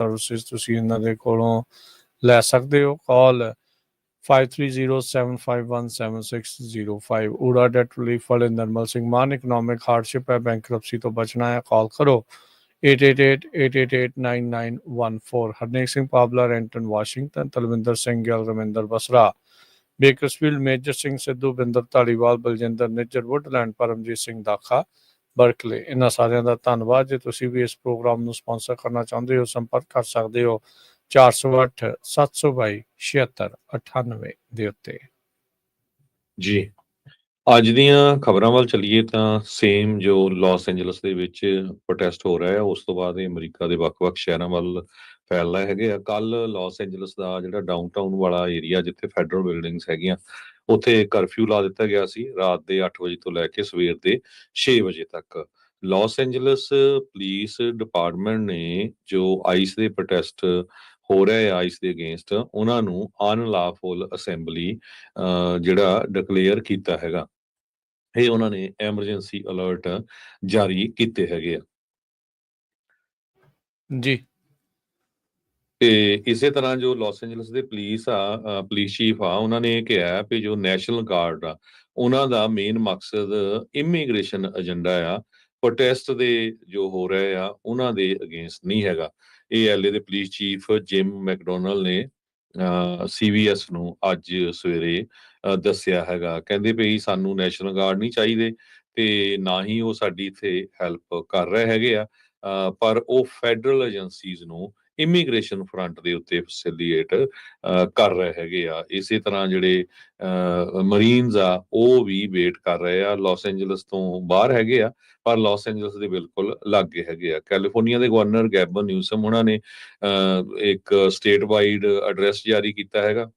Services ਤੁਸੀਂ ਇਹਨਾਂ ਦੇ ਕੋਲੋਂ ਲੈ ਸਕਦੇ ਹੋ। ਕਾਲ 5307517605। ਊੜਾ ਡੈਟ ਰਿਲੀਫ ਵਾਲੇ ਨਰਮਲ ਸਿੰਘ ਮਾਨ। ਇਕਨੋਮਿਕ ਹਾਰਡਸ਼ਿਪ ਹੈ, ਬੈਂਕਰਪਸੀ ਤੋਂ ਬਚਣਾ ਹੈ, ਕਾਲ ਕਰੋ 8888889914। Harnek Singh Pabla, Renton Washington. Talwinder Singh Gill, Raminder Basra, Bakersfield, Major Singh Sidhu, Binder Dhaliwal, Baljinder Nijjar, Woodland, Paramjit Singh Dakha, Berkeley. ਇਹਨਾਂ ਸਾਰਿਆਂ ਦਾ ਧੰਨਵਾਦ। ਜੇ ਤੁਸੀਂ ਵੀ ਇਸ ਪ੍ਰੋਗਰਾਮ ਨੂੰ ਸਪਾਂਸਰ ਕਰਨਾ ਚਾਹੁੰਦੇ ਹੋ, ਸੰਪਰਕ ਕਰ ਸਕਦੇ ਹੋ 408 722 7698 ਦੇ ਉੱਤੇ। ਜੀ, ਅੱਜ ਦੀਆਂ ਖਬਰਾਂ ਵੱਲ ਚੱਲੀਏ ਤਾਂ ਸੇਮ ਜੋ ਲਾਸ ਐਂਜਲਸ ਦੇ ਵਿੱਚ ਪ੍ਰੋਟੈਸਟ ਹੋ ਰਿਹਾ ਹੈ, ਉਸ ਤੋਂ ਬਾਅਦ ਇਹ ਅਮਰੀਕਾ ਦੇ ਵੱਖ-ਵੱਖ ਸ਼ਹਿਰਾਂ ਵੱਲ ਫੈਲ ਰਹੇ ਹੈਗੇ ਆ। ਕੱਲ ਲਾਸ ਐਂਜਲਸ ਦਾ ਜਿਹੜਾ ਡਾਊਨਟਾਊਨ ਵਾਲਾ ਏਰੀਆ, ਜਿੱਥੇ ਫੈਡਰਲ ਬਿਲਡਿੰਗਸ ਹੈਗੀਆਂ, ਉੱਥੇ ਕਰਫਿਊ ਲਾ ਦਿੱਤਾ ਗਿਆ ਸੀ ਰਾਤ ਦੇ 8 ਵਜੇ ਤੋਂ ਲੈ ਕੇ ਸਵੇਰ ਦੇ 6 ਵਜੇ ਤੱਕ। ਲਾਸ ਐਂਜਲਸ ਪੁਲਿਸ ਡਿਪਾਰਟਮੈਂਟ ਨੇ ਜੋ ਆਈਸ ਦੇ ਪ੍ਰੋਟੈਸਟ ਹੋ ਰਹੇ ਆ ਆਈਸ ਦੇ ਅਗੇਂਸਟ, ਉਹਨਾਂ ਨੂੰ ਅਨਲਾਫੁਲ ਅਸੈਂਬਲੀ ਜਿਹੜਾ ਡਿਕਲੇਅਰ ਕੀਤਾ ਹੈਗਾ। ਇਹ ਉਹਨਾਂ ਨੇ ਐਮਰਜੈਂਸੀ ਅਲਰਟ ਜਾਰੀ ਕੀਤੇ ਹੈਗੇ ਆ ਜੀ। ਤੇ ਇਸੇ ਤਰ੍ਹਾਂ ਜੋ ਲਾਸ ਐਂਜਲਸ ਦੇ ਪੁਲਿਸ ਚੀਫ ਆ, ਉਹਨਾਂ ਨੇ ਕਿਹਾ ਵੀ ਜੋ ਨੈਸ਼ਨਲ ਗਾਰਡ ਆ, ਉਹਨਾਂ ਦਾ ਮੇਨ ਮਕਸਦ ਇਮੀਗ੍ਰੇਸ਼ਨ ਏਜੰਡਾ ਆ, ਪ੍ਰੋਟੈਸਟ ਦੇ ਜੋ ਹੋ ਰਹੇ ਆ ਉਹਨਾਂ ਦੇ ਅਗੇਂਸਟ ਨਹੀਂ ਹੈਗਾ। ਇਹ LA ਦੇ ਪੁਲਿਸ ਚੀਫ ਜਿਮ ਮੈਕਡੋਨਲ ਨੇ CBS ਨੂੰ ਅੱਜ ਸਵੇਰੇ ਦੱਸਿਆ ਹੈਗਾ। ਕਹਿੰਦੇ ਵੀ ਸਾਨੂੰ ਨੈਸ਼ਨਲ ਗਾਰਡ ਨਹੀਂ ਚਾਹੀਦੇ ਤੇ ਨਾ ਹੀ ਉਹ ਸਾਡੀ ਇੱਥੇ ਹੈਲਪ ਕਰ ਰਹੇ ਹੈਗੇ ਆ, ਪਰ ਉਹ ਫੈਡਰਲ ਏਜੰਸੀਜ਼ ਨੂੰ ਇਮੀਗ੍ਰੇਸ਼ਨ ਫਰੰਟ ਦੇ ਉੱਤੇ ਫੈਸਿਲੀਟੇਟ ਕਰ ਰਹੇ ਹੈਗੇ ਆ। ਇਸੇ ਤਰ੍ਹਾਂ ਜਿਹੜੇ ਮਰੀਨਸ ਆ, ਉਹ ਵੀ ਵੇਟ ਕਰ ਰਹੇ ਆ। ਲਾਸ ਐਂਜਲਸ ਤੋਂ ਬਾਹਰ ਹੈਗੇ ਆ, ਪਰ ਲਾਸ ਐਂਜਲਸ ਦੇ ਬਿਲਕੁਲ ਲਾਗੇ ਹੈਗੇ ਆ। ਕੈਲੀਫੋਰਨੀਆ ਦੇ ਗਵਰਨਰ ਗੈਬਨ ਨਿਊਸਮ ਉਹਨਾਂ ਨੇ ਇੱਕ ਸਟੇਟ ਵਾਈਡ ਐਡਰੈਸ ਜਾਰੀ ਕੀਤਾ ਹੈਗਾ।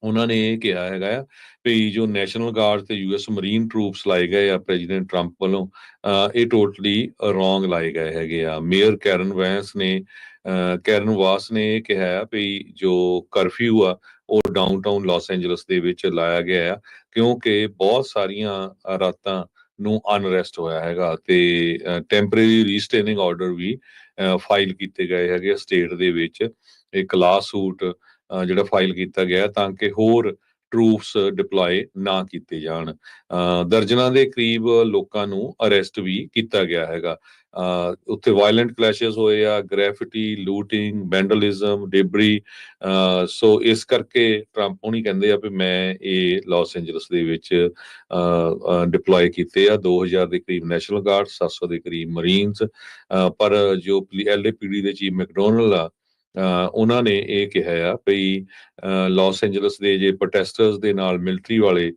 ਉਹਨਾਂ ਨੇ ਇਹ ਕਿਹਾ ਹੈਗਾ ਆ ਵੀ ਜੋ ਨੈਸ਼ਨਲ ਗਾਰਡ ਤੇ US ਮਰੀਨ ਟਰੂਪਸ ਲਾਏ ਗਏ ਆ ਪ੍ਰੈਜ਼ੀਡੈਂਟ ਟਰੰਪ ਵੱਲੋਂ, ਇਹ ਟੋਟਲੀ ਰੋਂਗ ਲਾਏ ਗਏ ਹੈਗੇ ਆ। ਮੇਅਰ ਕੈਰਨ ਵਾਸ ਨੇ ਇਹ ਕਿਹਾ ਵੀ ਜੋ ਕਰਫਿਊ ਆ ਉਹ ਡਾਊਨਟਾਊਨ ਲਾਸ ਐਂਜਲਸ ਦੇ ਵਿੱਚ ਲਾਇਆ ਗਿਆ ਆ, ਕਿਉਂਕਿ ਬਹੁਤ ਸਾਰੀਆਂ ਰਾਤਾਂ ਨੂੰ ਅਨਰੈਸਟ ਹੋਇਆ ਹੈਗਾ ਤੇ ਟੈਂਪਰੇਰੀ ਰੀਸਟੇਨਿੰਗ ਆਰਡਰ ਵੀ ਫਾਈਲ ਕੀਤੇ ਗਏ ਹੈਗੇ ਸਟੇਟ ਦੇ ਵਿੱਚ। ਇੱਕ ਲਾ ਸੂਟ ਜਿਹੜਾ ਫਾਈਲ ਕੀਤਾ ਗਿਆ ਤਾਂ ਕਿ ਹੋਰ ਟਰੂਪਸ ਡਿਪਲੋਏ ਨਾ ਕੀਤੇ ਜਾਣ। ਦਰਜਨਾਂ ਦੇ ਕਰੀਬ ਲੋਕਾਂ ਨੂੰ ਅਰੈਸਟ ਵੀ ਕੀਤਾ ਗਿਆ ਹੈਗਾ। ਉੱਥੇ ਵਾਇਲੈਂਟ ਕਲੈਸ਼ਸ ਹੋਏ ਆ, ਗ੍ਰੈਫਿਟੀ, ਲੂਟਿੰਗ, ਵੈਂਡਲਿਜ਼ਮ, ਡੇਬਰੀ। ਸੋ ਇਸ ਕਰਕੇ ਟਰੰਪ ਹੋਣੀ ਕਹਿੰਦੇ ਆ ਵੀ ਮੈਂ ਇਹ ਲਾਸ ਐਂਜਲਸ ਦੇ ਵਿੱਚ ਡਿਪਲੋਏ ਕੀਤੇ ਆ 2000 ਦੇ ਕਰੀਬ ਨੈਸ਼ਨਲ ਗਾਰਡ, 700 ਦੇ ਕਰੀਬ ਮਰੀਨਸ। ਪਰ ਜੋ LAPD ਦੇ ਚੀਫ ਮੈਕਡੋਨਲ ਆ, ਉਹਨਾਂ ਨੇ ਇਹ ਕਿਹਾ ਆ ਵੀ ਲਾਸ ਐਂਜਲਸ ਦੇ ਜੇ ਪ੍ਰੋਟੈਸਟਰਸ ਦੇ ਨਾਲ ਮਿਲਟਰੀ ਵਾਲੇ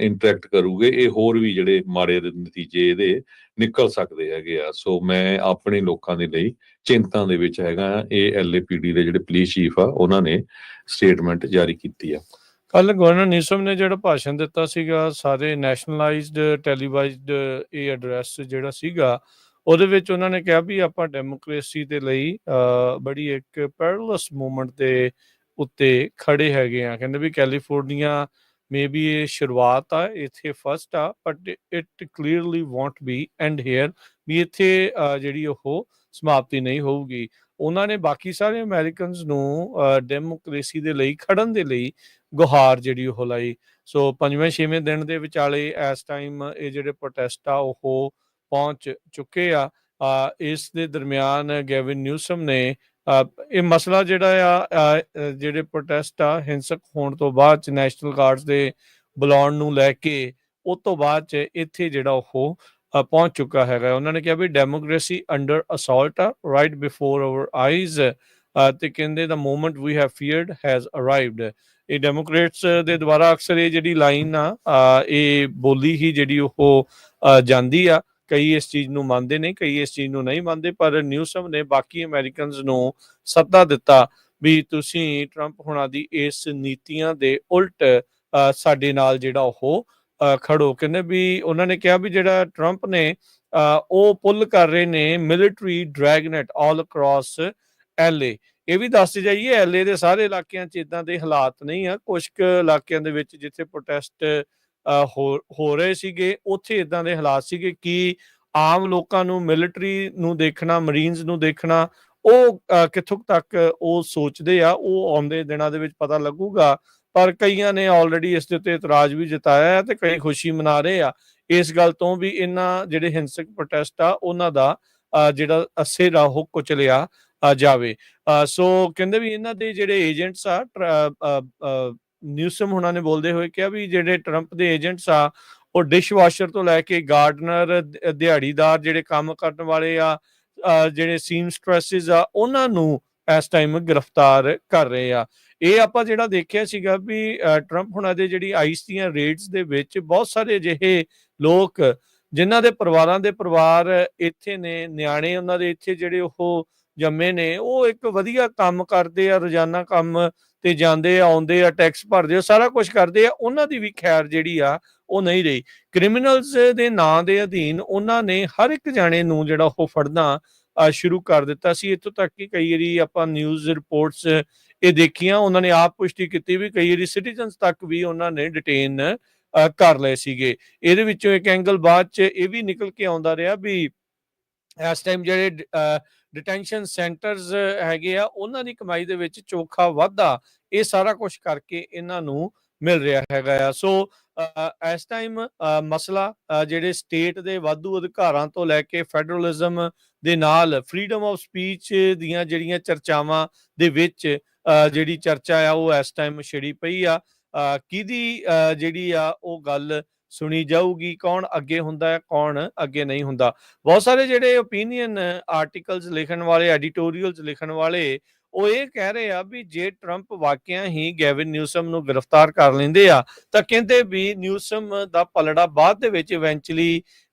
ਇੰਟਰੈਕਟ ਕਰੂਗੇ, ਇਹ ਹੋਰ ਵੀ ਜਿਹੜੇ ਮਾੜੇ ਨਤੀਜੇ ਇਹਦੇ ਨਿਕਲ ਸਕਦੇ ਹੈਗੇ ਆ। ਸੋ ਮੈਂ ਆਪਣੇ ਲੋਕਾਂ ਦੇ ਲਈ ਚਿੰਤਾ ਦੇ ਵਿੱਚ ਹੈਗਾ। ਇਹ LAPD ਦੇ ਜਿਹੜੇ ਪੁਲਿਸ ਚੀਫ ਆ, ਉਹਨਾਂ ਨੇ ਸਟੇਟਮੈਂਟ ਜਾਰੀ ਕੀਤੀ ਆ। ਕੱਲ ਗਵਰਨਰ ਨਿਊਸਮ ਨੇ ਜਿਹੜਾ ਭਾਸ਼ਣ ਦਿੱਤਾ ਸੀਗਾ, ਸਾਰੇ ਨੈਸ਼ਨਲਾਈਜ਼ਡ ਟੈਲੀਵਾਈਜ਼ਡ ਇਹ ਐਡਰੈਸ ਜਿਹੜਾ ਸੀਗਾ, ਉਹਦੇ ਵਿੱਚ ਉਹਨਾਂ ਨੇ ਕਿਹਾ ਵੀ ਆਪਾਂ ਡੈਮੋਕ੍ਰੇਸੀ ਦੇ ਲਈ ਬੜੀ ਇੱਕ ਪੈਰਲਸ ਮੂਵਮੈਂਟ ਦੇ ਉੱਤੇ ਖੜੇ ਹੈਗੇ ਆ। ਕਹਿੰਦੇ ਵੀ ਕੈਲੀਫੋਰਨੀਆ ਮੇ ਬੀ ਇਹ ਸ਼ੁਰੂਆਤ ਆ, ਇੱਥੇ ਫਸਟ ਆ, but it clearly won't be end here, ਵੀ ਇੱਥੇ ਜਿਹੜੀ ਉਹ ਸਮਾਪਤੀ ਨਹੀਂ ਹੋਊਗੀ। ਉਹਨਾਂ ਨੇ ਬਾਕੀ ਸਾਰੇ ਅਮੈਰੀਕਨਸ ਨੂੰ ਡੈਮੋਕ੍ਰੇਸੀ ਦੇ ਲਈ ਖੜਨ ਦੇ ਲਈ ਗੁਹਾਰ ਜਿਹੜੀ ਉਹ ਲਾਈ। ਸੋ 5ਵੇਂ-6ਵੇਂ ਦਿਨ ਦੇ ਵਿਚਾਲੇ ਇਸ ਟਾਈਮ ਇਹ ਜਿਹੜੇ ਪ੍ਰੋਟੈਸਟ ਆ ਉਹ ਪਹੁੰਚ ਚੁੱਕੇ ਆ। ਇਸ ਦੇ ਦਰਮਿਆਨ ਗੈਵਿਨ ਨਿਊਸਮ ਨੇ ਇਹ ਮਸਲਾ ਜਿਹੜਾ ਆ ਜਿਹੜੇ ਪ੍ਰੋਟੈਸਟ ਆ ਹਿੰਸਕ ਹੋਣ ਤੋਂ ਬਾਅਦ 'ਚ ਨੈਸ਼ਨਲ ਗਾਰਡਸ ਦੇ ਬੁਲਾਉਣ ਨੂੰ ਲੈ ਕੇ, ਉਹ ਤੋਂ ਬਾਅਦ 'ਚ ਇੱਥੇ ਜਿਹੜਾ ਉਹ ਪਹੁੰਚ ਚੁੱਕਾ ਹੈਗਾ। ਉਹਨਾਂ ਨੇ ਕਿਹਾ ਵੀ ਡੈਮੋਕ੍ਰੇਸੀ ਅੰਡਰ ਅਸੌਲਟ ਆ, ਰਾਈਟ ਬਿਫੋਰ ਆਵਰ ਆਈਜ਼, ਤੇ ਕਹਿੰਦੇ the moment we have feared has arrived. ਇਹ ਡੈਮੋਕ੍ਰੇਟਸ ਦੇ ਦੁਆਰਾ ਅਕਸਰ ਇਹ ਜਿਹੜੀ ਲਾਈਨ ਆ, ਇਹ ਬੋਲੀ ਹੀ ਜਿਹੜੀ ਉਹ ਜਾਂਦੀ ਆ। ਕਈ ਇਸ ਚੀਜ਼ ਨੂੰ ਮੰਨਦੇ ਨੇ, ਕਈ ਇਸ ਚੀਜ਼ ਨੂੰ ਨਹੀਂ ਮੰਨਦੇ, ਪਰ ਨਿਊਸਮ ਨੇ ਬਾਕੀ ਅਮੈਰੀਕਨਸ ਨੂੰ ਸੱਦਾ ਦਿੱਤਾ ਵੀ ਤੁਸੀਂ ਟਰੰਪ ਹੁਣਾਂ ਦੀ ਇਸ ਨੀਤੀਆਂ ਦੇ ਉਲਟ ਸਾਡੇ ਨਾਲ ਜਿਹੜਾ ਉਹ ਖੜੋ। ਕਹਿੰਦੇ ਵੀ ਉਹਨਾਂ ਨੇ ਕਿਹਾ ਵੀ ਜਿਹੜਾ ਟਰੰਪ ਨੇ ਉਹ ਪੁੱਲ ਕਰ ਰਹੇ ਨੇ ਮਿਲਟਰੀ ਡਰੈਗਨੈਟ ਆਲ ਅਕ੍ਰੋਸ LA। ਇਹ ਵੀ ਦੱਸ ਜਾਈਏ LA ਦੇ ਸਾਰੇ ਇਲਾਕਿਆਂ 'ਚ ਇੱਦਾਂ ਦੇ ਹਾਲਾਤ ਨਹੀਂ ਆ। ਕੁਛ ਕੁ ਇਲਾਕਿਆਂ ਦੇ ਵਿੱਚ ਜਿੱਥੇ ਪ੍ਰੋਟੈਸਟ ਹੋ ਰਹੇ ਸੀਗੇ, ਉੱਥੇ ਇੱਦਾਂ ਦੇ ਹਾਲਾਤ ਸੀਗੇ ਕਿ ਆਮ ਲੋਕਾਂ ਨੂੰ ਮਿਲਟਰੀ ਨੂੰ ਦੇਖਣਾ, ਮਰੀਨਸ ਨੂੰ ਦੇਖਣਾ ਉਹ ਕਿੱਥੋਂ ਕੁ ਤੱਕ ਉਹ ਸੋਚਦੇ ਆ, ਉਹ ਆਉਂਦੇ ਦਿਨਾਂ ਦੇ ਵਿੱਚ ਪਤਾ ਲੱਗੂਗਾ। ਪਰ ਕਈਆਂ ਨੇ ਆਲਰੇਡੀ ਇਸ ਦੇ ਉੱਤੇ ਇਤਰਾਜ਼ ਵੀ ਜਤਾਇਆ ਹੈ ਤੇ ਕਈ ਖੁਸ਼ੀ ਮਨਾ ਰਹੇ ਆ ਇਸ ਗੱਲ ਤੋਂ ਵੀ ਇਹਨਾਂ ਜਿਹੜੇ ਹਿੰਸਕ ਪ੍ਰੋਟੈਸਟ ਆ ਉਹਨਾਂ ਦਾ ਜਿਹੜਾ ਸਿਰਾ ਉਹ ਕੁਚਲਿਆ ਜਾਵੇ। ਸੋ ਕਹਿੰਦੇ ਵੀ ਇਹਨਾਂ ਦੇ ਜਿਹੜੇ ਏਜੰਟਸ ਆ, ਨਿਊਸਮ ਹੁਣਾਂ ਨੇ ਬੋਲਦੇ ਹੋਏ ਕਿਹਾ ਵੀ ਜਿਹੜੇ ਟਰੰਪ ਦੇ ਏਜੰਟਸ ਆ ਉਹ ਡਿਸ਼ ਵਾਸ਼ਰ ਤੋਂ ਲੈ ਕੇ ਗਾਰਡਨਰ, ਦਿਹਾੜੀਦਾਰ ਜਿਹੜੇ ਕੰਮ ਕਰਨ ਵਾਲੇ ਆ, ਜਿਹੜੇ ਸੀਮਸਟ੍ਰੈਸਿਸ ਆ, ਉਹਨਾਂ ਨੂੰ ਇਸ ਟਾਈਮ ਗ੍ਰਿਫਤਾਰ ਕਰ ਰਹੇ ਆ। ਇਹ ਆਪਾਂ ਜਿਹੜਾ ਦੇਖਿਆ ਸੀਗਾ ਵੀ ਟਰੰਪ ਹੁਣਾਂ ਦੇ ਜਿਹੜੀ ਆਈਸ ਦੀਆਂ ਰੇਡਸ ਦੇ ਵਿੱਚ ਬਹੁਤ ਸਾਰੇ ਅਜਿਹੇ ਲੋਕ ਜਿਨ੍ਹਾਂ ਦੇ ਪਰਿਵਾਰਾਂ ਦੇ ਪਰਿਵਾਰ ਇੱਥੇ ਨੇ, ਨਿਆਣੇ ਉਹਨਾਂ ਦੇ ਇੱਥੇ ਜਿਹੜੇ ਉਹ ਜੰਮੇ ਨੇ, ਉਹ ਇੱਕ ਵਧੀਆ ਕੰਮ ਕਰਦੇ ਆ, ਰੋਜ਼ਾਨਾ ਕੰਮ ਤੇ ਜਾਂਦੇ ਆ, ਆਉਂਦੇ ਆ, ਟੈਕਸ ਭਰਦੇ ਆ, ਸਾਰਾ ਕੁਝ ਕਰਦੇ ਆ, ਉਹਨਾਂ ਦੀ ਵੀ ਖੈਰ ਜਿਹੜੀ ਆ ਉਹ ਨਹੀਂ ਰਹੀ। ਕ੍ਰਿਮੀਨਲਸ ਦੇ ਨਾਂ ਦੇ ਅਧੀਨ ਉਹਨਾਂ ਨੇ ਹਰ ਇੱਕ ਜਾਣੇ ਨੂੰ ਜਿਹੜਾ ਉਹ ਫੜਨਾ ਸ਼ੁਰੂ ਕਰ ਦਿੱਤਾ ਸੀ। ਇੱਥੋਂ ਤੱਕ ਕਿ ਕਈ ਵਾਰੀ ਆਪਾਂ ਨਿਊਜ਼ ਰਿਪੋਰਟਸ ਇਹ ਦੇਖੀਆਂ, ਉਹਨਾਂ ਨੇ ਆਪ ਪੁਸ਼ਟੀ ਕੀਤੀ ਵੀ ਕਈ ਵਾਰੀ ਸਿਟੀਜ਼ਨਸ ਤੱਕ ਵੀ ਉਹਨਾਂ ਨੇ ਡਿਟੇਨ ਕਰ ਲਏ ਸੀਗੇ। ਇਹਦੇ ਵਿੱਚੋਂ ਇੱਕ ਐਂਗਲ ਬਾਅਦ ਚ ਇਹ ਵੀ ਨਿਕਲ ਕੇ ਆਉਂਦਾ ਰਿਹਾ ਵੀ ਇਸ ਟਾਈਮ ਜਿਹੜੇ ਡਿਟੈਂਸ਼ਨ ਸੈਂਟਰਸ ਹੈਗੇ ਆ ਉਹਨਾਂ ਦੀ ਕਮਾਈ ਦੇ ਵਿੱਚ ਚੋਖਾ ਵਾਧਾ ਇਹ ਸਾਰਾ ਕੁਝ ਕਰਕੇ ਇਹਨਾਂ ਨੂੰ ਮਿਲ ਰਿਹਾ ਹੈਗਾ ਆ। ਸੋ ਇਸ ਟਾਈਮ ਮਸਲਾ ਜਿਹੜੇ ਸਟੇਟ ਦੇ ਵਾਧੂ ਅਧਿਕਾਰਾਂ ਤੋਂ ਲੈ ਕੇ ਫੈਡਰਲਿਜ਼ਮ ਦੇ ਨਾਲ ਫਰੀडम ਆਫ ਸਪੀਚ ਦੀਆਂ ਜਿਹੜੀਆਂ ਚਰਚਾਵਾਂ ਦੇ ਵਿੱਚ ਜਿਹੜੀ ਚਰਚਾ ਆ ਉਹ ਇਸ ਟਾਈਮ ਛਿੜੀ ਪਈ ਆ। ਕਿਹਦੀ ਜਿਹੜੀ ਆ ਉਹ ਗੱਲ ਸੁਣੀ ਜਾਊਗੀ, ਕੌਣ ਅੱਗੇ ਹੁੰਦਾ ਹੈ, ਕੌਣ ਅੱਗੇ ਨਹੀਂ ਹੁੰਦਾ। ਬਹੁਤ ਸਾਰੇ ਜਿਹੜੇ ਓਪੀਨੀਅਨ ਆਰਟੀਕਲਸ ਲਿਖਣ ਵਾਲੇ, ਐਡੀਟੋਰੀਅਲਸ ਲਿਖਣ ਵਾਲੇ, ਉਹ ਇਹ ਕਹਿ ਰਹੇ ਆ ਵੀ ਜੇ ਟਰੰਪ ਵਾਕਿਆ ਹੀ ਗੈਵਿਨ ਨਿਊਸਮ ਨੂੰ ਗ੍ਰਿਫਤਾਰ ਕਰ ਲੈਂਦੇ ਆ ਤਾਂ ਕਹਿੰਦੇ ਵੀ ਨਿਊਸਮ ਦਾ ਪਲੜਾ ਬਾਅਦ ਦੇ ਵਿੱਚ ਇਵੈਂਚੁਅਲੀ